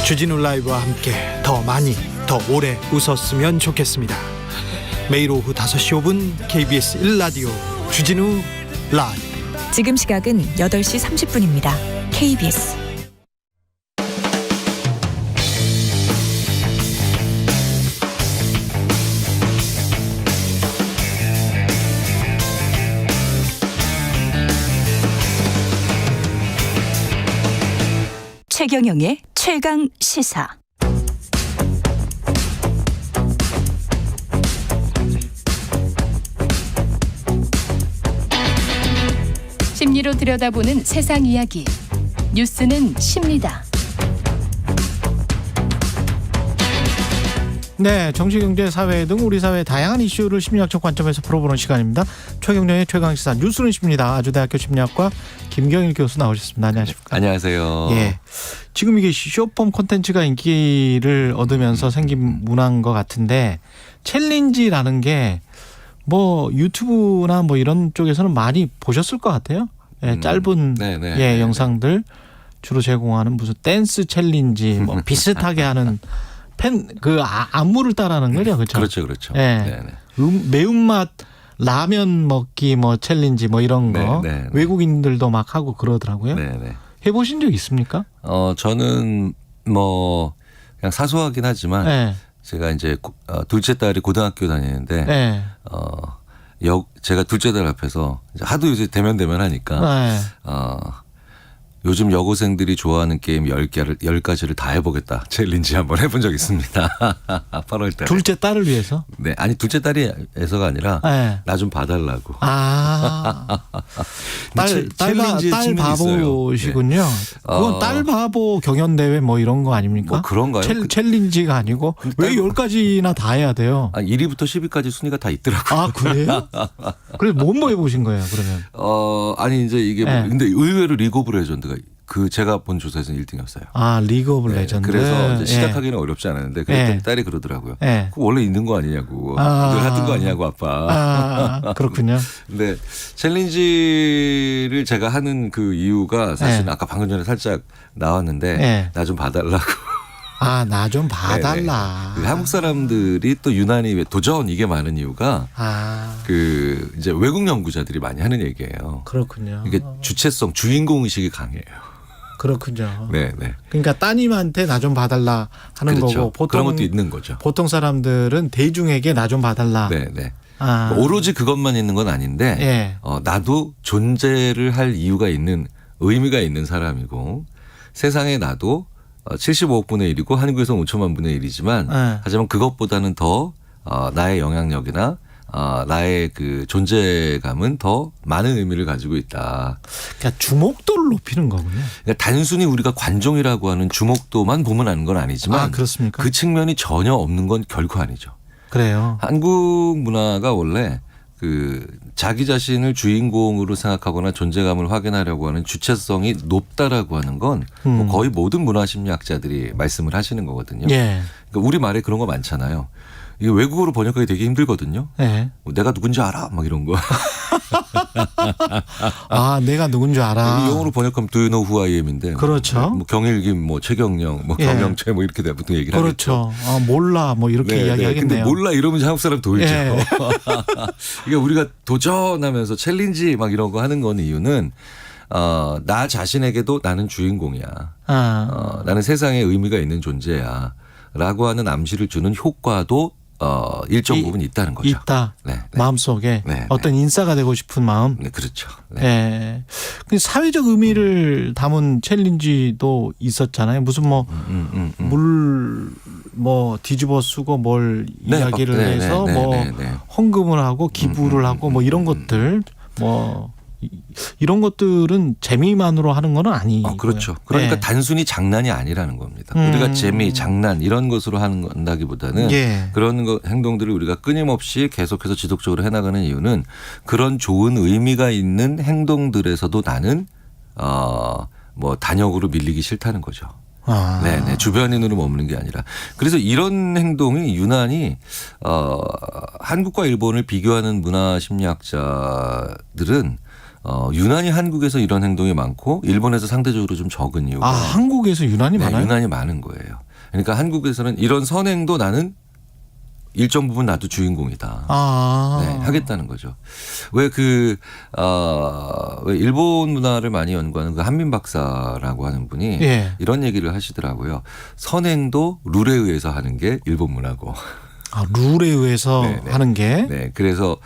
주진우 라이브와 함께 더 많이, 더 오래 웃었으면 좋겠습니다. 매일 오후 5시 5분 KBS 1라디오 주진우 라이브. 지금 시각은 8시 30분입니다. KBS 최경영의 최강 시사. 심리로 들여다보는 세상 이야기. 뉴스는 십니다. 네, 정치, 경제, 사회 등 우리 사회의 다양한 이슈를 심리학적 관점에서 풀어보는 시간입니다. 최경영의 최강시사 뉴스는 십니다. 아주대학교 심리학과 김경일 교수 나오셨습니다. 안녕하십니까? 안녕하세요. 예, 지금 이게 쇼폼 콘텐츠가 인기를 얻으면서 생긴 문화인 것 같은데 챌린지라는 게 뭐 유튜브나 뭐 이런 쪽에서는 많이 보셨을 것 같아요. 예, 짧은 예, 영상들 주로 제공하는 무슨 댄스 챌린지 뭐 비슷하게 하는 안무를 따라하는 거죠, 그렇죠? 그렇죠, 그렇죠. 예. 매운맛 라면 먹기 뭐 챌린지 뭐 이런 거 외국인들도 막 하고 그러더라고요. 해보신 적 있습니까? 저는 뭐 그냥 사소하긴 하지만 제가 이제 둘째 딸이 고등학교 다니는데 제가 둘째 딸 앞에서 하도 이제 대면 하니까 요즘 여고생들이 좋아하는 게임 10가지를 다 해보겠다. 챌린지 한번 해본 적 있습니다. 8월 달에. 둘째 딸을 위해서? 네. 아니, 둘째 딸이에서가 아니라 나 좀 봐달라고. 딸 바보시군요. 네. 그건 딸 바보 경연대회 뭐 이런 거 아닙니까? 뭐 그런가요? 챌린지가 아니고 왜 10가지나 다 해야 돼요? 1위부터 10위까지 순위가 다 있더라고요. 아, 그래요? 그래서 뭐 해보신 거예요, 그러면? 아니, 이제 이게 근데 의외로 리그 오브 레전드가 제가 본 조사에서는 1등이었어요. 아, 리그 오브 레전드. 그래서 이제 시작하기는 어렵지 않았는데 그랬더니 딸이 그러더라고요. 그거 원래 있는 거 아니냐고. 늘 하던 거 아니냐고 아빠. 그렇군요. 근데 챌린지를 제가 하는 그 이유가 사실은 아까 방금 전에 살짝 나왔는데 나 좀 봐달라고. 나 좀 봐달라. 한국 사람들이 또 유난히 도전 이게 많은 이유가 이제 외국 연구자들이 많이 하는 얘기예요. 그렇군요. 이게 주체성, 주인공 의식이 강해요. 그렇군요. 네. 그러니까 따님한테 나 좀 봐달라 하는 거고 보통 그런 것도 있는 거죠. 보통 사람들은 대중에게 나 좀 봐달라. 네. 오로지 그것만 있는 건 아닌데 나도 존재를 할 이유가 있는 의미가 있는 사람이고 세상에 나도 75억 분의 1이고 한국에서 5천만 분의 1이지만 하지만 그것보다는 더 나의 영향력이나 나의 그 존재감은 더 많은 의미를 가지고 있다. 그러니까 주목도를 높이는 거군요. 그러니까 단순히 우리가 관종이라고 하는 주목도만 보면 아는 건 아니지만 그렇습니까? 그 측면이 전혀 없는 건 결코 아니죠. 그래요. 한국 문화가 원래 자기 자신을 주인공으로 생각하거나 존재감을 확인하려고 하는 주체성이 높다라고 하는 건 뭐 거의 모든 문화심리학자들이 말씀을 하시는 거거든요. 그러니까 우리 말에 그런 거 많잖아요. 이게 외국어로 번역하기 되게 힘들거든요. 내가 누군지 알아? 막 이런 거. 내가 누군지 알아. 영어로 번역하면 Do you know who I am인데. 그렇죠. 뭐 경일김, 뭐 최경영, 뭐 경영채 뭐 이렇게 보통 얘기를 그렇죠. 하겠죠. 몰라 뭐 이렇게 이야기하겠네요. 근데 몰라 이러면 한국 사람 돌죠. 이게 우리가 도전하면서 챌린지 막 이런 거 하는 건 이유는 나 자신에게도 나는 주인공이야. 나는 세상에 의미가 있는 존재야. 라고 하는 암시를 주는 효과도 일정 부분 있다는 거죠. 있다. 네, 네. 마음속에 네, 어떤 네. 인싸가 되고 싶은 마음. 네, 그렇죠. 네. 네. 그 사회적 의미를 담은 챌린지도 있었잖아요. 무슨 물 뭐 뒤집어 쓰고 뭘 네, 이야기를 네, 해서 네, 뭐 네, 네. 헌금을 하고 기부를 하고 뭐 이런 것들 이런 것들은 재미만으로 하는 건 아니고요. 그렇죠. 그러니까 네. 단순히 장난이 아니라는 겁니다. 우리가 재미, 장난 이런 것으로 한다기보다는 예. 그런 행동들을 우리가 끊임없이 계속해서 지속적으로 해나가는 이유는 그런 좋은 의미가 있는 행동들에서도 나는 뭐 단역으로 밀리기 싫다는 거죠. 네네. 주변인으로 머무는 게 아니라. 그래서 이런 행동이 유난히, 한국과 일본을 비교하는 문화 심리학자들은 유난히 한국에서 이런 행동이 많고 일본에서 상대적으로 좀 적은 이유가. 한국에서 유난히 많아요? 유난히 많은 거예요. 그러니까 한국에서는 이런 선행도 나는 일정 부분 나도 주인공이다. 네, 하겠다는 거죠. 왜 왜 일본 문화를 많이 연구하는 그 한민 박사라고 하는 분이 이런 얘기를 하시더라고요. 선행도 룰에 의해서 하는 게 일본 문화고. 룰에 의해서 하는 게. 네, 그래서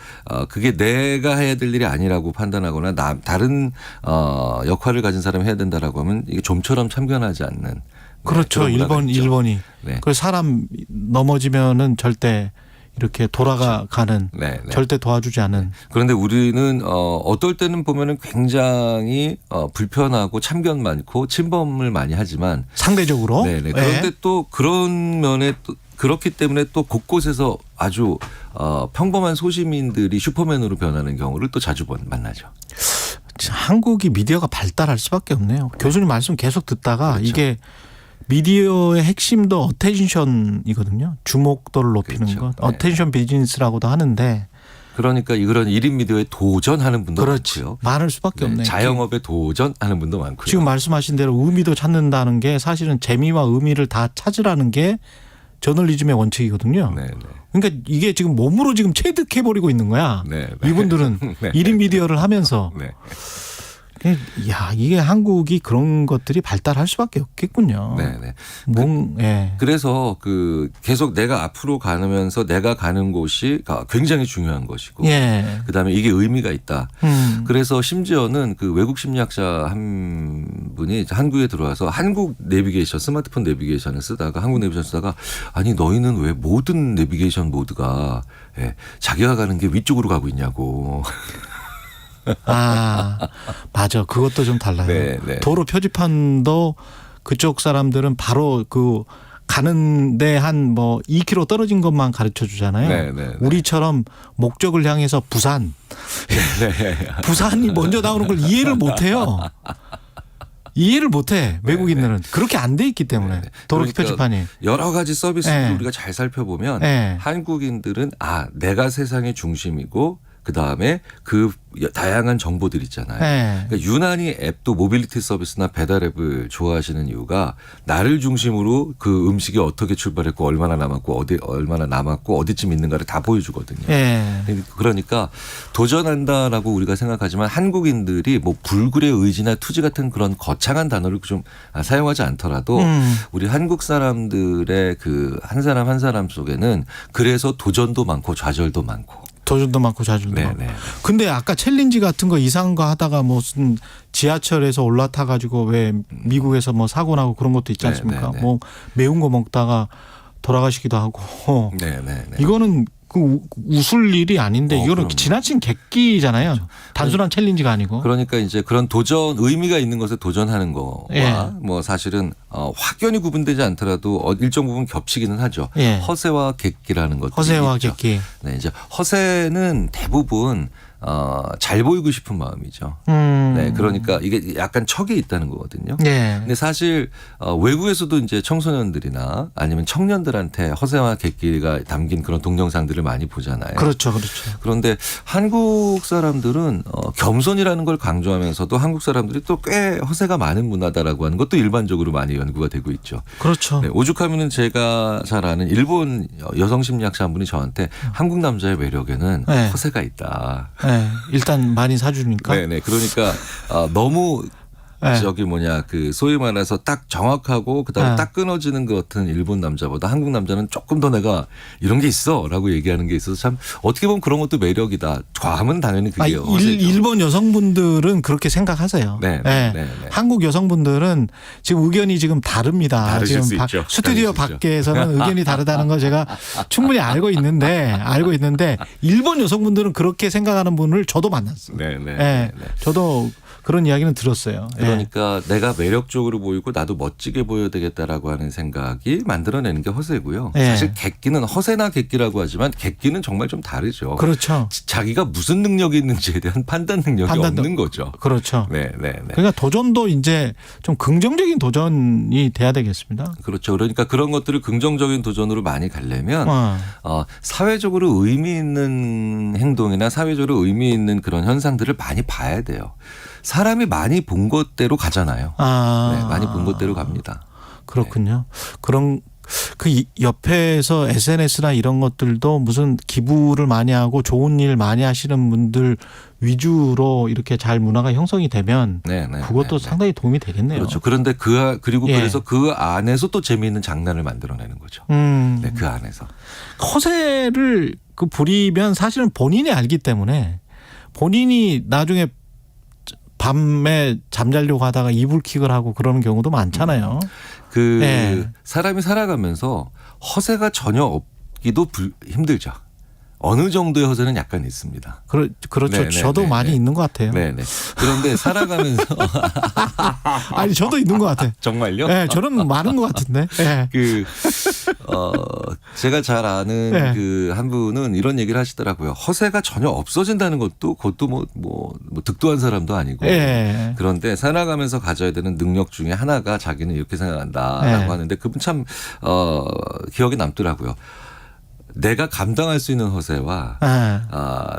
그게 내가 해야 될 일이 아니라고 판단하거나 다른 역할을 가진 사람이 해야 된다라고 하면 이게 좀처럼 참견하지 않는. 그렇죠. 일본이. 네. 그 사람 넘어지면은 절대 이렇게 돌아가는 절대 도와주지 않은. 그런데 우리는 어떨 때는 보면은 굉장히 불편하고 참견 많고 침범을 많이 하지만 상대적으로. 네네. 그런데 또 그런 면에 또 그렇기 때문에 또 곳곳에서 아주 평범한 소시민들이 슈퍼맨으로 변하는 경우를 또 자주 만나죠. 한국이 미디어가 발달할 수밖에 없네요. 교수님 말씀 계속 듣다가 이게 미디어의 핵심도 어텐션이거든요. 주목도를 높이는 것. 어텐션 비즈니스라고도 하는데. 그러니까 이런 1인 미디어에 도전하는 분도 많고요. 많을 수밖에 없네요. 자영업에 도전하는 분도 많고요. 지금 말씀하신 대로 의미도 찾는다는 게 사실은 재미와 의미를 다 찾으라는 게 저널리즘의 원칙이거든요. 그러니까 이게 지금 몸으로 지금 체득해버리고 있는 거야. 이분들은 1인 미디어를 하면서. 이게 한국이 그런 것들이 발달할 수밖에 없겠군요. 그래서 계속 내가 앞으로 가면서 내가 가는 곳이 굉장히 중요한 것이고, 그다음에 이게 의미가 있다. 그래서 심지어는 그 외국 심리학자 한 분이 한국에 들어와서 한국 내비게이션, 스마트폰 내비게이션을 쓰다가 한국 내비게이션 쓰다가 아니 너희는 왜 모든 내비게이션 모드가 자기가 가는 게 위쪽으로 가고 있냐고. 맞아. 그것도 좀 달라요. 도로 표지판도 그쪽 사람들은 바로 가는데 한 2km 떨어진 것만 가르쳐 주잖아요. 우리처럼 목적을 향해서 부산이 먼저 나오는 걸 이해를 못 해요. 이해를 못해. 외국인들은. 그렇게 안 돼 있기 때문에. 도로 그러니까 표지판이. 여러 가지 서비스를 우리가 잘 살펴보면 한국인들은 내가 세상의 중심이고 그다음에 그 다양한 정보들 있잖아요. 그러니까 유난히 앱도 모빌리티 서비스나 배달 앱을 좋아하시는 이유가 나를 중심으로 그 음식이 어떻게 출발했고 얼마나 남았고 어디쯤 있는가를 다 보여주거든요. 그러니까 도전한다라고 우리가 생각하지만 한국인들이 불굴의 의지나 투지 같은 그런 거창한 단어를 좀 사용하지 않더라도 우리 한국 사람들의 한 사람 한 사람 속에는 그래서 도전도 많고 좌절도 많고. 도전도 많고 좌절도 많고. 근데 아까 챌린지 같은 거 이상한 거 하다가 무슨 지하철에서 올라타 가지고 왜 미국에서 사고 나고 그런 것도 있지 않습니까? 매운 거 먹다가 돌아가시기도 하고. 이거는 웃을 일이 아닌데 이거는 그럼요. 지나친 객기잖아요. 그렇죠. 단순한 챌린지가 아니고. 그러니까 이제 그런 도전 의미가 있는 것에 도전하는 거와 사실은 확연히 구분되지 않더라도 일정 부분 겹치기는 하죠. 허세와 객기라는 것들이 허세와 있죠. 객기. 이제 허세는 대부분 잘 보이고 싶은 마음이죠. 그러니까 이게 약간 척이 있다는 거거든요. 근데 사실 외국에서도 이제 청소년들이나 아니면 청년들한테 허세와 객기가 담긴 그런 동영상들을 많이 보잖아요. 그렇죠. 그런데 한국 사람들은 겸손이라는 걸 강조하면서도 한국 사람들이 또 꽤 허세가 많은 문화다라고 하는 것도 일반적으로 많이 연구가 되고 있죠. 그렇죠. 오죽하면은 제가 잘 아는 일본 여성 심리학자 한 분이 저한테 한국 남자의 매력에는 허세가 있다. 일단 많이 사주니까. 그러니까 너무 저기 뭐냐 그 소위 말해서 딱 정확하고 그다음에 딱 끊어지는 것 같은 일본 남자보다 한국 남자는 조금 더 내가 이런 게 있어라고 얘기하는 게 있어서 참 어떻게 보면 그런 것도 매력이다. 과하면 당연히 그게 일본 여성분들은 그렇게 생각하세요. 네. 한국 여성분들은 지금 의견이 지금 다릅니다. 지금 스튜디오 밖에서는 의견이 다르다는 거 제가 충분히 알고 있는데 일본 여성분들은 그렇게 생각하는 분을 저도 만났어요. 네. 저도 그런 이야기는 들었어요. 그러니까 내가 매력적으로 보이고 나도 멋지게 보여야 되겠다라고 하는 생각이 만들어내는 게 허세고요. 사실 객기는 허세나 객기라고 하지만 객기는 정말 좀 다르죠. 그렇죠. 자기가 무슨 능력이 있는지에 대한 판단 능력이 없는 거죠. 그렇죠. 그러니까 도전도 이제 좀 긍정적인 도전이 돼야 되겠습니다. 그렇죠. 그러니까 그런 것들을 긍정적인 도전으로 많이 가려면 사회적으로 의미 있는 행동이나 사회적으로 의미 있는 그런 현상들을 많이 봐야 돼요. 사람이 많이 본 것대로 가잖아요. 많이 본 것대로 갑니다. 그렇군요. 그런 그 옆에서 SNS나 이런 것들도 무슨 기부를 많이 하고 좋은 일 많이 하시는 분들 위주로 이렇게 잘 문화가 형성이 되면 그것도 상당히 도움이 되겠네요. 그렇죠. 그런데 그리고 그래서 그 안에서 또 재미있는 장난을 만들어내는 거죠. 그 안에서 허세를 부리면 사실은 본인이 알기 때문에 본인이 나중에 밤에 잠자려고 하다가 이불킥을 하고 그러는 경우도 많잖아요. 사람이 살아가면서 허세가 전혀 없기도 힘들죠. 어느 정도의 허세는 약간 있습니다. 그렇죠. 저도 많이 있는 것 같아요. 그런데 살아가면서 아니 저도 있는 것 같아요. 정말요? 네, 저는 많은 것 같은데. 제가 잘 아는 그 한 분은 이런 얘기를 하시더라고요. 허세가 전혀 없어진다는 그것도 뭐 득도한 사람도 아니고. 그런데 살아가면서 가져야 되는 능력 중에 하나가 자기는 이렇게 생각한다라고 하는데 그분 참 기억에 남더라고요. 내가 감당할 수 있는 허세와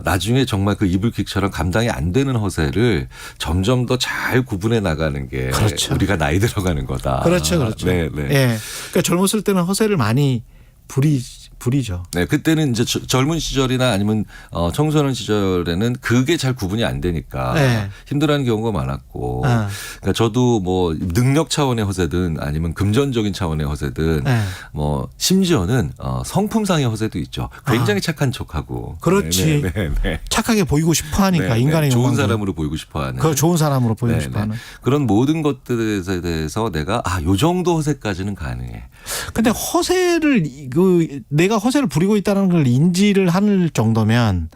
나중에 정말 그 이불킥처럼 감당이 안 되는 허세를 점점 더 잘 구분해 나가는 게 우리가 나이 들어가는 거다. 그렇죠. 그러니까 젊었을 때는 허세를 많이 부리죠. 그때는 이제 젊은 시절이나 아니면 청소년 시절에는 그게 잘 구분이 안 되니까 힘들어하는 경우가 많았고, 그러니까 저도 뭐 능력 차원의 허세든 아니면 금전적인 차원의 허세든 뭐 심지어는 성품상의 허세도 있죠. 굉장히 착한 척하고. 그렇지. 착하게 보이고 싶어하니까 인간의 좋은 사람으로 보이고 싶어하는. 그 좋은 사람으로 보이고 싶어하는. 그런 모든 것들에 대해서 내가 요 정도 허세까지는 가능해. 근데 허세를 내가 허세를 부리고 있다는 걸 인지를 할 정도면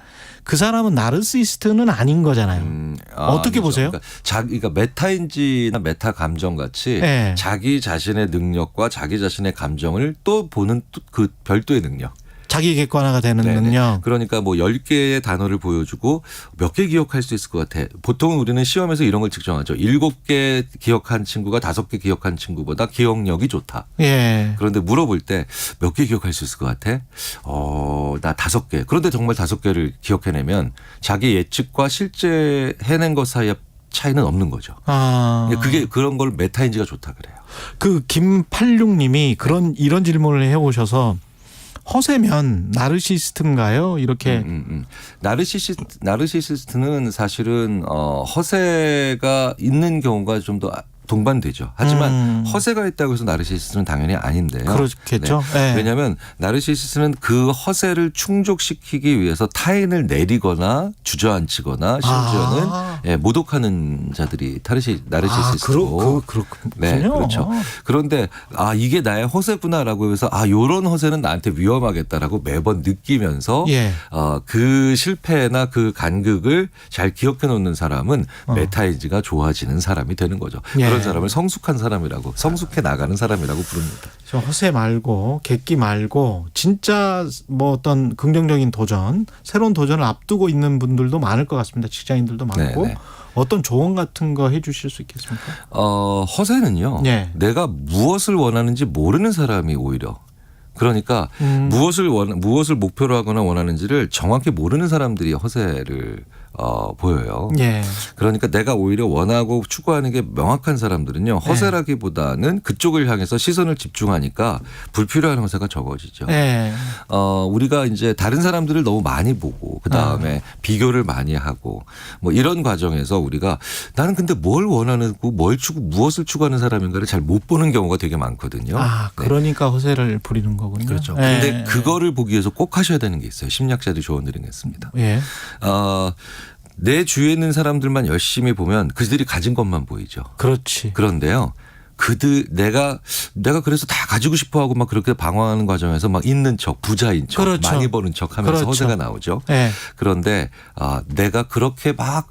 그 사람은 나르시스트는 아닌 거잖아요. 어떻게 보세요? 그러니까 메타인지나 메타 감정 같이 자기 자신의 능력과 자기 자신의 감정을 또 보는 그 별도의 능력. 자기 객관화가 되는 능력. 그러니까 뭐 10개의 단어를 보여주고 몇 개 기억할 수 있을 것 같아. 보통 우리는 시험에서 이런 걸 측정하죠. 7개 기억한 친구가 5개 기억한 친구보다 기억력이 좋다. 그런데 물어볼 때 몇 개 기억할 수 있을 것 같아? 나 5개. 그런데 정말 5개를 기억해내면 자기 예측과 실제 해낸 것 사이에 차이는 없는 거죠. 그런 걸 메타인지가 좋다 그래요. 김팔육님이 이런 질문을 해오셔서 허세면 나르시스트인가요? 이렇게. 나르시시스트는 사실은 허세가 있는 경우가 좀 더 동반되죠. 하지만 허세가 있다고 해서 나르시시스트는 당연히 아닌데요. 그렇겠죠. 왜냐하면 나르시시스트는 그 허세를 충족시키기 위해서 타인을 내리거나 주저앉히거나 심지어는 모독하는 자들이 나르시시스트고. 그렇군요. 그렇죠. 그런데 이게 나의 허세구나라고 해서 이런 허세는 나한테 위험하겠다라고 매번 느끼면서 그 실패나 그 간극을 잘 기억해 놓는 사람은 메타인지가 좋아지는 사람이 되는 거죠. 그런 사람을 성숙한 사람이라고, 성숙해 나가는 사람이라고 부릅니다. 저 허세 말고 객기 말고 진짜 뭐 어떤 긍정적인 도전, 새로운 도전을 앞두고 있는 분들도 많을 것 같습니다. 직장인들도 많고. 어떤 조언 같은 거 해 주실 수 있겠습니까? 허세는요. 내가 무엇을 원하는지 모르는 사람이 오히려. 그러니까 무엇을 목표로 하거나 원하는지를 정확히 모르는 사람들이 허세를 보여요. 예. 그러니까 내가 오히려 원하고 추구하는 게 명확한 사람들은요. 허세라기보다는 그쪽을 향해서 시선을 집중하니까 불필요한 허세가 적어지죠. 예. 우리가 이제 다른 사람들을 너무 많이 보고 그다음에 비교를 많이 하고 뭐 이런 과정에서 우리가 나는 근데 뭘 원하는 무엇을 추구하는 사람인가를 잘 못 보는 경우가 되게 많거든요. 그러니까 허세를 부리는 거군요. 그렇죠. 근데 그거를 보기 위해서 꼭 하셔야 되는 게 있어요. 심리학자들이 조언 드리겠습니다. 예. 내 주위에 있는 사람들만 열심히 보면 그들이 가진 것만 보이죠. 그렇지. 그런데요. 내가 그래서 다 가지고 싶어 하고 막 그렇게 방황하는 과정에서 막 있는 척, 부자인 척, 그렇죠. 많이 버는 척 하면서 그렇죠. 허세가 나오죠. 예. 그런데 내가 그렇게 막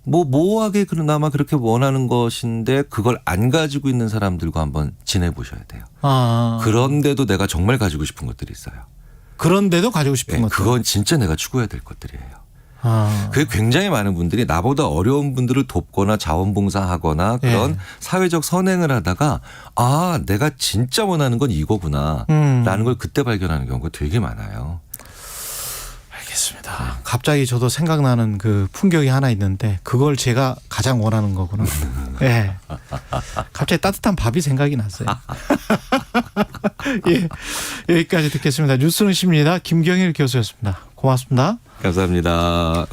모호하게 그나마 그렇게 원하는 것인데 그걸 안 가지고 있는 사람들과 한번 지내보셔야 돼요. 그런데도 내가 정말 가지고 싶은 것들이 있어요. 그런데도 가지고 싶은 것들. 그건 진짜 내가 추구해야 될 것들이에요. 그게 굉장히 많은 분들이 나보다 어려운 분들을 돕거나 자원봉사하거나 그런 사회적 선행을 하다가 내가 진짜 원하는 건 이거구나 라는 걸 그때 발견하는 경우가 되게 많아요. 알겠습니다. 갑자기 저도 생각나는 그 풍경이 하나 있는데 그걸 제가 가장 원하는 거구나. 예. 갑자기 따뜻한 밥이 생각이 났어요. 예. 여기까지 듣겠습니다. 뉴스는 십니다. 김경일 교수였습니다. 고맙습니다. 감사합니다.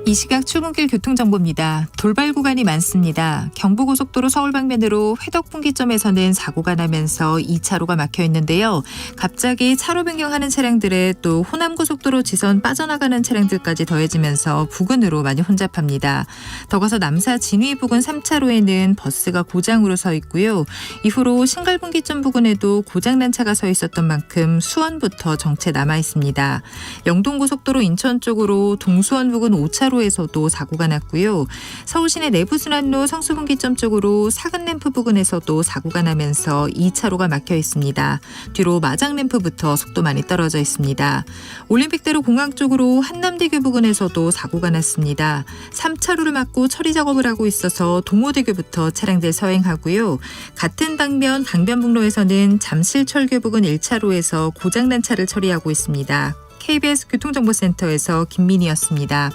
이 시각 출근길 교통정보입니다. 돌발 구간이 많습니다. 경부고속도로 서울 방면으로 회덕분기점에서는 사고가 나면서 2차로가 막혀 있는데요. 갑자기 차로 변경하는 차량들에 또 호남고속도로 지선 빠져나가는 차량들까지 더해지면서 부근으로 많이 혼잡합니다. 더 가서 남사 진위 부근 3차로에는 버스가 고장으로 서 있고요. 이후로 신갈분기점 부근에도 고장난 차가 서 있었던 만큼 수원부터 정체 남아 있습니다. 영동고속도로 인천 쪽으로 동수원 부근 5차로 에서도 사고가 났고요. 서울시내 내부순환로 성수분기점 쪽으로 사근램프 부근에서도 사고가 나면서 2차로가 막혀 있습니다. 뒤로 마장램프부터 속도 많이 떨어져 있습니다. 올림픽대로 공항 쪽으로 한남대교 부근에서도 사고가 났습니다. 3차로를 막고 처리 작업을 하고 있어서 동호대교부터 차량들 서행하고요. 같은 방면 강변북로에서는 잠실철교 부근 1차로에서 고장난 차를 처리하고 있습니다. KBS 교통정보센터에서 김민희였습니다.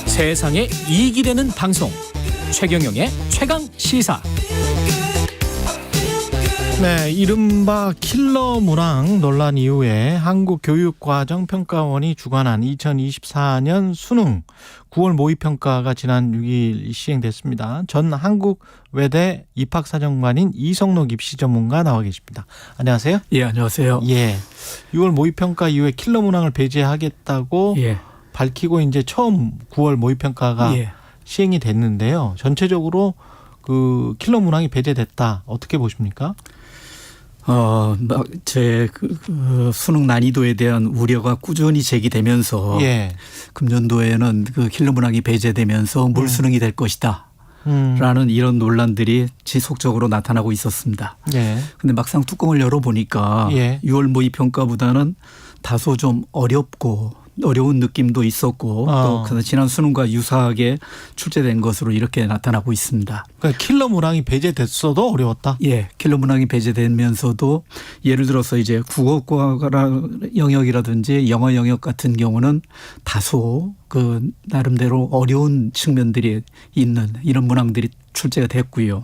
세상에 이익이 되는 방송 최경영의 최강 시사. 네, 이른바 킬러 문항 논란 이후에 한국교육과정평가원이 주관한 2024년 수능 9월 모의평가가 지난 6일 시행됐습니다. 전 한국외대 입학사정관인 이성록 입시전문가 나와 계십니다. 안녕하세요. 예, 안녕하세요. 예, 6월 모의평가 이후에 킬러 문항을 배제하겠다고 밝히고 이제 처음 9월 모의평가가 시행이 됐는데요. 전체적으로 그 킬러 문항이 배제됐다. 어떻게 보십니까? 제 수능 난이도에 대한 우려가 꾸준히 제기되면서 금년도에는 그 킬러 문항이 배제되면서 물수능이 될 것이다. 라는 이런 논란들이 지속적으로 나타나고 있었습니다. 그런데 막상 뚜껑을 열어보니까 6월 모의평가보다는 다소 좀 어려운 느낌도 있었고 또 지난 수능과 유사하게 출제된 것으로 이렇게 나타나고 있습니다. 그러니까 킬러 문항이 배제됐어도 어려웠다? 예. 킬러 문항이 배제되면서도 예를 들어서 이제 국어과 영역이라든지 영어 영역 같은 경우는 다소 그 나름대로 어려운 측면들이 있는 이런 문항들이 출제가 됐고요.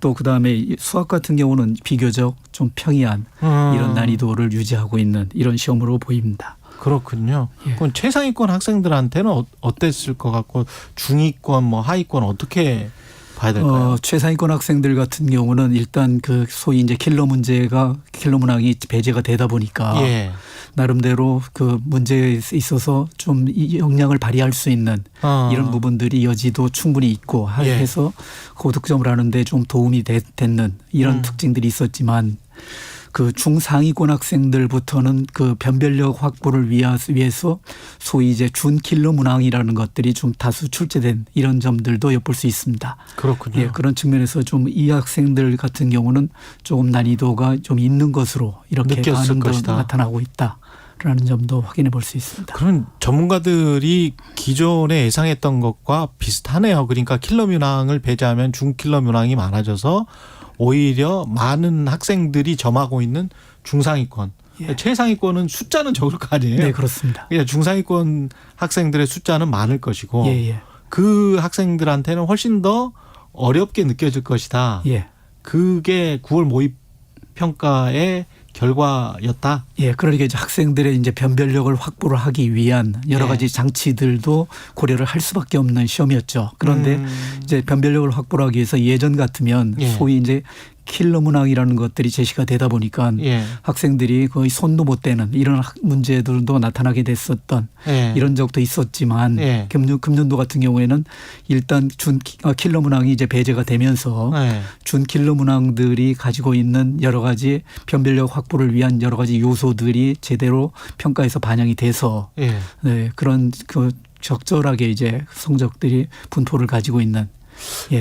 또 그다음에 수학 같은 경우는 비교적 좀 평이한 이런 난이도를 유지하고 있는 이런 시험으로 보입니다. 그렇군요. 그럼 최상위권 학생들한테는 어땠을 것 같고 중위권 뭐 하위권 어떻게 봐야 될까요? 최상위권 학생들 같은 경우는 일단 그 소위 이제 킬러 문항이 배제가 되다 보니까 나름대로 그 문제에 있어서 좀 역량을 발휘할 수 있는 이런 부분들이 여지도 충분히 있고 해서 고득점을 하는데 좀 도움이 됐는 이런 특징들이 있었지만 그 중상위권 학생들부터는 그 변별력 확보를 위해서 소위 이제 준킬러 문항이라는 것들이 좀 다수 출제된 이런 점들도 엿볼 수 있습니다. 그렇군요. 예, 그런 측면에서 좀 이 학생들 같은 경우는 조금 난이도가 좀 있는 것으로 이렇게 반응도 나타나고 있다라는 점도 확인해 볼 수 있습니다. 그럼 전문가들이 기존에 예상했던 것과 비슷하네요. 그러니까 킬러 문항을 배제하면 중킬러 문항이 많아져서 오히려 많은 학생들이 점하고 있는 중상위권. 최상위권은 숫자는 적을 거 아니에요. 네, 그렇습니다. 중상위권 학생들의 숫자는 많을 것이고 그 학생들한테는 훨씬 더 어렵게 느껴질 것이다. 그게 9월 모의 평가의 결과였다. 예, 그러니까 이제 학생들의 이제 변별력을 확보를 하기 위한 여러 가지 장치들도 고려를 할 수밖에 없는 시험이었죠. 그런데 이제 변별력을 확보를 하기 위해서 예전 같으면 소위 이제 킬러 문항이라는 것들이 제시가 되다 보니까 학생들이 거의 손도 못 대는 이런 문제들도 나타나게 됐었던 이런 적도 있었지만 금년도 같은 경우에는 일단 준 킬러 문항이 이제 배제가 되면서 준 킬러 문항들이 가지고 있는 여러 가지 변별력 확보를 위한 여러 가지 요소들이 제대로 평가에서 반영이 돼서 그런 그 적절하게 이제 성적들이 분포를 가지고 있는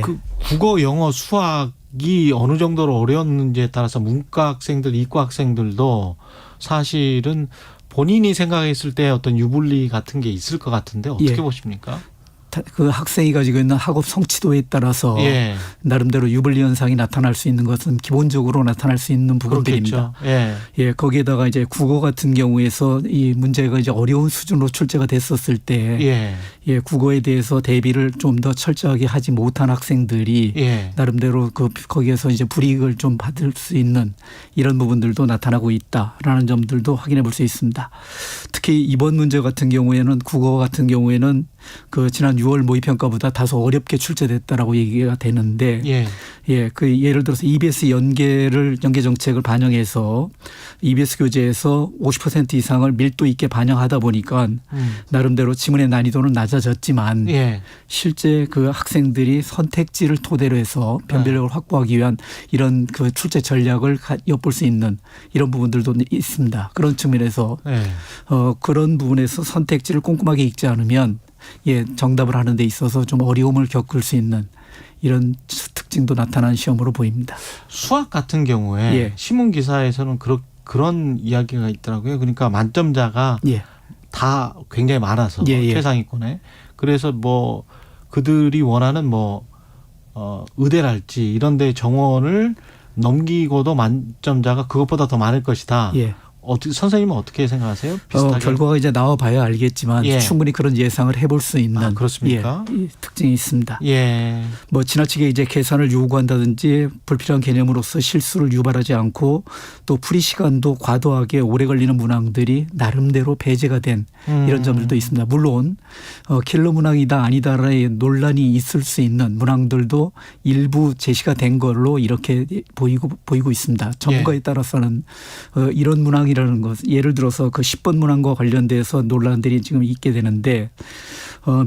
그 국어, 영어, 수학이 어느 정도로 어려웠는지에 따라서 문과 학생들, 이과 학생들도 사실은 본인이 생각했을 때 어떤 유불리 같은 게 있을 것 같은데 어떻게 보십니까? 그 학생이 가지고 있는 학업 성취도에 따라서 나름대로 유불리 현상이 나타날 수 있는 것은 기본적으로 나타날 수 있는 부분들입니다. 거기에다가 이제 국어 같은 경우에서 이 문제가 이제 어려운 수준으로 출제가 됐었을 때 국어에 대해서 대비를 좀 더 철저하게 하지 못한 학생들이 나름대로 거기에서 이제 불이익을 좀 받을 수 있는 이런 부분들도 나타나고 있다라는 점들도 확인해 볼 수 있습니다. 특히 이번 문제 같은 경우에는 국어 같은 경우에는 그 지난 6월 모의평가보다 다소 어렵게 출제됐다라고 얘기가 되는데 그 예를 들어서 EBS 연계 정책을 반영해서 EBS 교재에서 50% 이상을 밀도 있게 반영하다 보니까 나름대로 지문의 난이도는 낮아졌지만 실제 그 학생들이 선택지를 토대로 해서 변별력을 확보하기 위한 이런 그 출제 전략을 엿볼 수 있는 이런 부분들도 있습니다. 그런 측면에서 그런 부분에서 선택지를 꼼꼼하게 읽지 않으면 정답을 하는 데 있어서 좀 어려움을 겪을 수 있는 이런 특징도 나타나는 시험으로 보입니다. 수학 같은 경우에 신문 기사에서는 그런 이야기가 있더라고요. 그러니까 만점자가 다 굉장히 많아서 최상위권에. 그래서 뭐 그들이 원하는 의대랄지 이런 데 정원을 넘기고도 만점자가 그것보다 더 많을 것이다. 선생님은 어떻게 생각하세요? 비슷하게? 결과가 이제 나와봐야 알겠지만 충분히 그런 예상을 해볼 수 있는 그렇습니까? 특징이 있습니다. 뭐 지나치게 이제 계산을 요구한다든지 불필요한 개념으로서 실수를 유발하지 않고 또 풀이 시간도 과도하게 오래 걸리는 문항들이 나름대로 배제가 된 이런 점들도 있습니다. 물론 킬러 문항이다 아니다라의 논란이 있을 수 있는 문항들도 일부 제시가 된 걸로 이렇게 보이고 있습니다. 전문가에 따라서는 이런 문항이 라는 것, 예를 들어서 그 10번 문항과 관련돼서 논란들이 지금 있게 되는데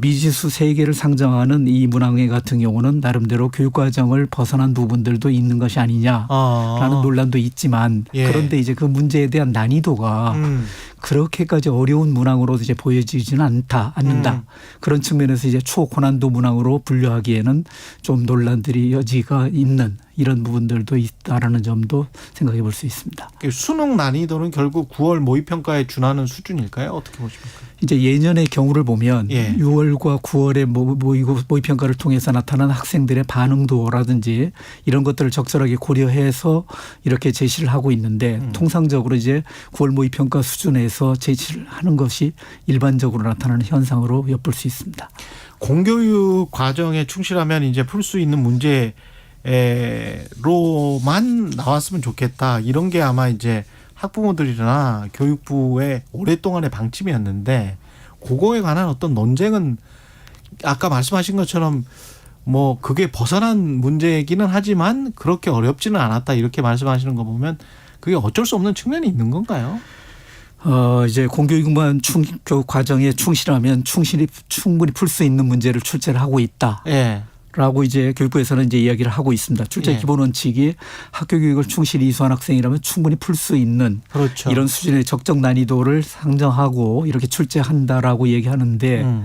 미지수 3개를 상정하는 이 문항 같은 경우는 나름대로 교육과정을 벗어난 부분들도 있는 것이 아니냐라는 논란도 있지만 그런데 이제 그 문제에 대한 난이도가 그렇게까지 어려운 문항으로 이제 보여지지는 않는다. 그런 측면에서 이제 초고난도 문항으로 분류하기에는 좀 논란들이 여지가 있는 이런 부분들도 있다라는 점도 생각해 볼 수 있습니다. 수능 난이도는 결국 9월 모의평가에 준하는 수준일까요? 어떻게 보십니까? 이제 예년의 경우를 보면 6월과 9월의 모의평가를 통해서 나타난 학생들의 반응도라든지 이런 것들을 적절하게 고려해서 이렇게 제시를 하고 있는데 통상적으로 이제 9월 모의평가 수준에서 제시를 하는 것이 일반적으로 나타나는 현상으로 엿볼 수 있습니다. 공교육 과정에 충실하면 이제 풀 수 있는 문제 로만 나왔으면 좋겠다. 이런 게 아마 이제 학부모들이나 교육부의 오랫동안의 방침이었는데 그거에 관한 어떤 논쟁은 아까 말씀하신 것처럼 뭐 그게 벗어난 문제이기는 하지만 그렇게 어렵지는 않았다. 이렇게 말씀하시는 거 보면 그게 어쩔 수 없는 측면이 있는 건가요? 이제 공교육만 교육 과정에 충실하면 충분히 풀 수 있는 문제를 출제를 하고 있다. 라고 이제 교육부에서는 이제 이야기를 하고 있습니다. 출제 기본 원칙이 학교 교육을 충실히 이수한 학생이라면 충분히 풀 수 있는 이런 수준의 적정 난이도를 상정하고 이렇게 출제한다라고 얘기하는데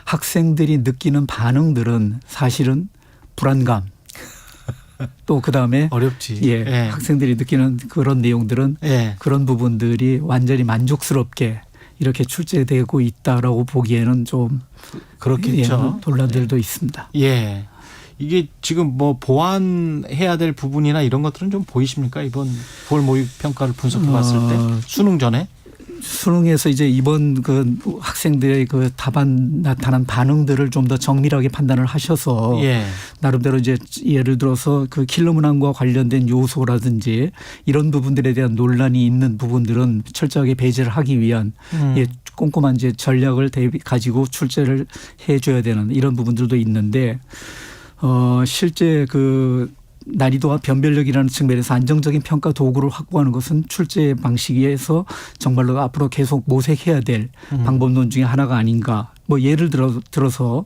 학생들이 느끼는 반응들은 사실은 불안감 또 그다음에 어렵지. 학생들이 느끼는 그런 내용들은 그런 부분들이 완전히 만족스럽게 이렇게 출제되고 있다라고 보기에는 좀 그렇겠죠. 논란들도 있습니다. 이게 지금 뭐 보완해야 될 부분이나 이런 것들은 좀 보이십니까? 이번 9월 모의평가를 분석해 봤을 때 수능 전에? 수능에서 이제 이번 그 학생들의 그 답안 나타난 반응들을 좀 더 정밀하게 판단을 하셔서 나름대로 이제 예를 들어서 그 킬러 문항과 관련된 요소라든지 이런 부분들에 대한 논란이 있는 부분들은 철저하게 배제를 하기 위한 꼼꼼한 이제 전략을 가지고 출제를 해줘야 되는 이런 부분들도 있는데 실제 그 난이도와 변별력이라는 측면에서 안정적인 평가 도구를 확보하는 것은 출제 방식에서 정말로 앞으로 계속 모색해야 될 방법론 중에 하나가 아닌가. 뭐 예를 들어서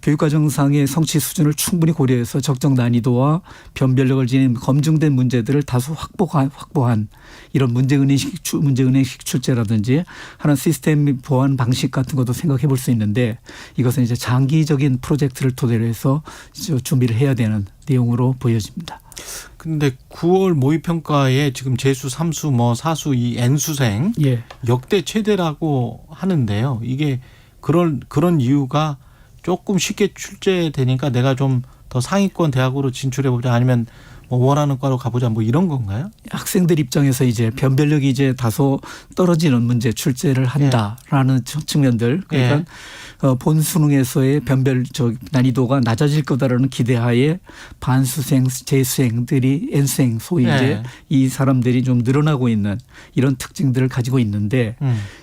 교육과정상의 성취 수준을 충분히 고려해서 적정 난이도와 변별력을 지닌 검증된 문제들을 다수 확보한 이런 문제은행식 출제라든지 하는 시스템 보완 방식 같은 것도 생각해 볼 수 있는데 이것은 이제 장기적인 프로젝트를 토대로 해서 준비를 해야 되는 내용으로 보여집니다. 근데 9월 모의평가에 지금 재수, 삼수, 뭐 사수 이 N수생 역대 최대라고 하는데요. 이게 그런 이유가 조금 쉽게 출제되니까 내가 좀 더 상위권 대학으로 진출해보자 아니면 뭐 원하는 과로 가보자 뭐 이런 건가요? 학생들 입장에서 이제 변별력이 이제 다소 떨어지는 문제 출제를 한다라는 측면들 그러니까 본 수능에서의 변별 난이도가 낮아질 거다라는 기대하에 반수생, 재수생들이 N수생 소위 이제 이 사람들이 좀 늘어나고 있는 이런 특징들을 가지고 있는데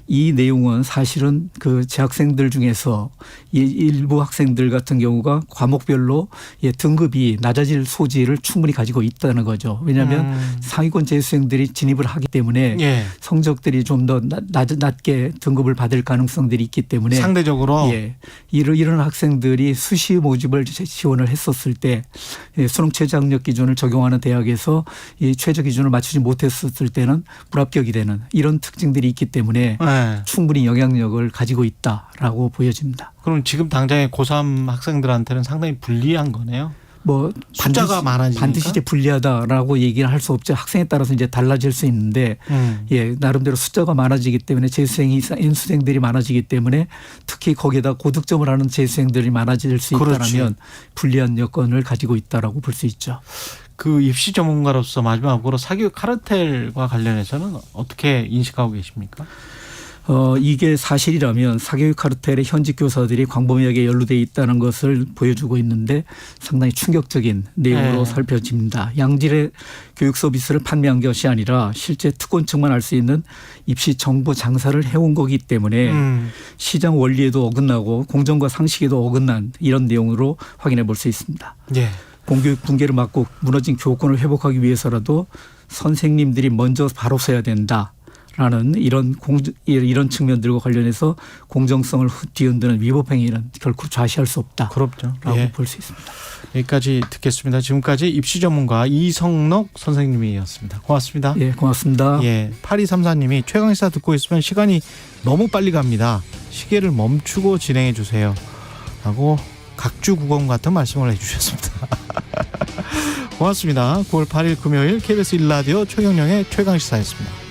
이 내용은 사실은 그 재학생들 중에서 일부 학생들 같은 경우가 과목별로 등급이 낮아질 소지를 충분히 가지고 있다는 거죠. 왜냐하면 상위권 재수생들이 진입을 하기 때문에 성적들이 좀 더 낮게 등급을 받을 가능성들이 있기 때문에 상대적으로 이런 학생들이 수시 모집을 지원을 했었을 때 수능 최저학력 기준을 적용하는 대학에서 이 최저 기준을 맞추지 못했었을 때는 불합격이 되는 이런 특징들이 있기 때문에 충분히 영향력을 가지고 있다라고 보여집니다. 그럼 지금 당장의 고3 학생들한테는 상당히 불리한 거네요. 뭐 숫자가 많아지니까 반드시 이제 불리하다라고 얘기를 할 수 없죠. 학생에 따라서 이제 달라질 수 있는데 나름대로 숫자가 많아지기 때문에 재수생이 N수생들이 많아지기 때문에 특히 거기에다 고득점을 하는 재수생들이 많아질 수 있다면 불리한 여건을 가지고 있다라고 볼 수 있죠. 그 입시 전문가로서 마지막으로 사교육 카르텔과 관련해서는 어떻게 인식하고 계십니까? 이게 사실이라면 사교육 카르텔의 현직 교사들이 광범위하게 연루되어 있다는 것을 보여주고 있는데 상당히 충격적인 내용으로 살펴집니다. 양질의 교육 서비스를 판매한 것이 아니라 실제 특권층만 알 수 있는 입시 정보 장사를 해온 거기 때문에 시장 원리에도 어긋나고 공정과 상식에도 어긋난 이런 내용으로 확인해 볼 수 있습니다. 공교육 붕괴를 막고 무너진 교권을 회복하기 위해서라도 선생님들이 먼저 바로 서야 된다. 라는 이런 측면들과 관련해서 공정성을 뒤흔드는 위법 행위는 결코 좌시할 수 없다라고 볼 수 있습니다. 여기까지 듣겠습니다. 지금까지 입시 전문가 이성록 선생님이었습니다. 고맙습니다. 고맙습니다. 8234님이 최강시사 듣고 있으면 시간이 너무 빨리 갑니다. 시계를 멈추고 진행해 주세요. 라고 각주국원 같은 말씀을 해주셨습니다. 고맙습니다. 9월 8일 금요일 KBS 1라디오 최경영의 최강시사였습니다.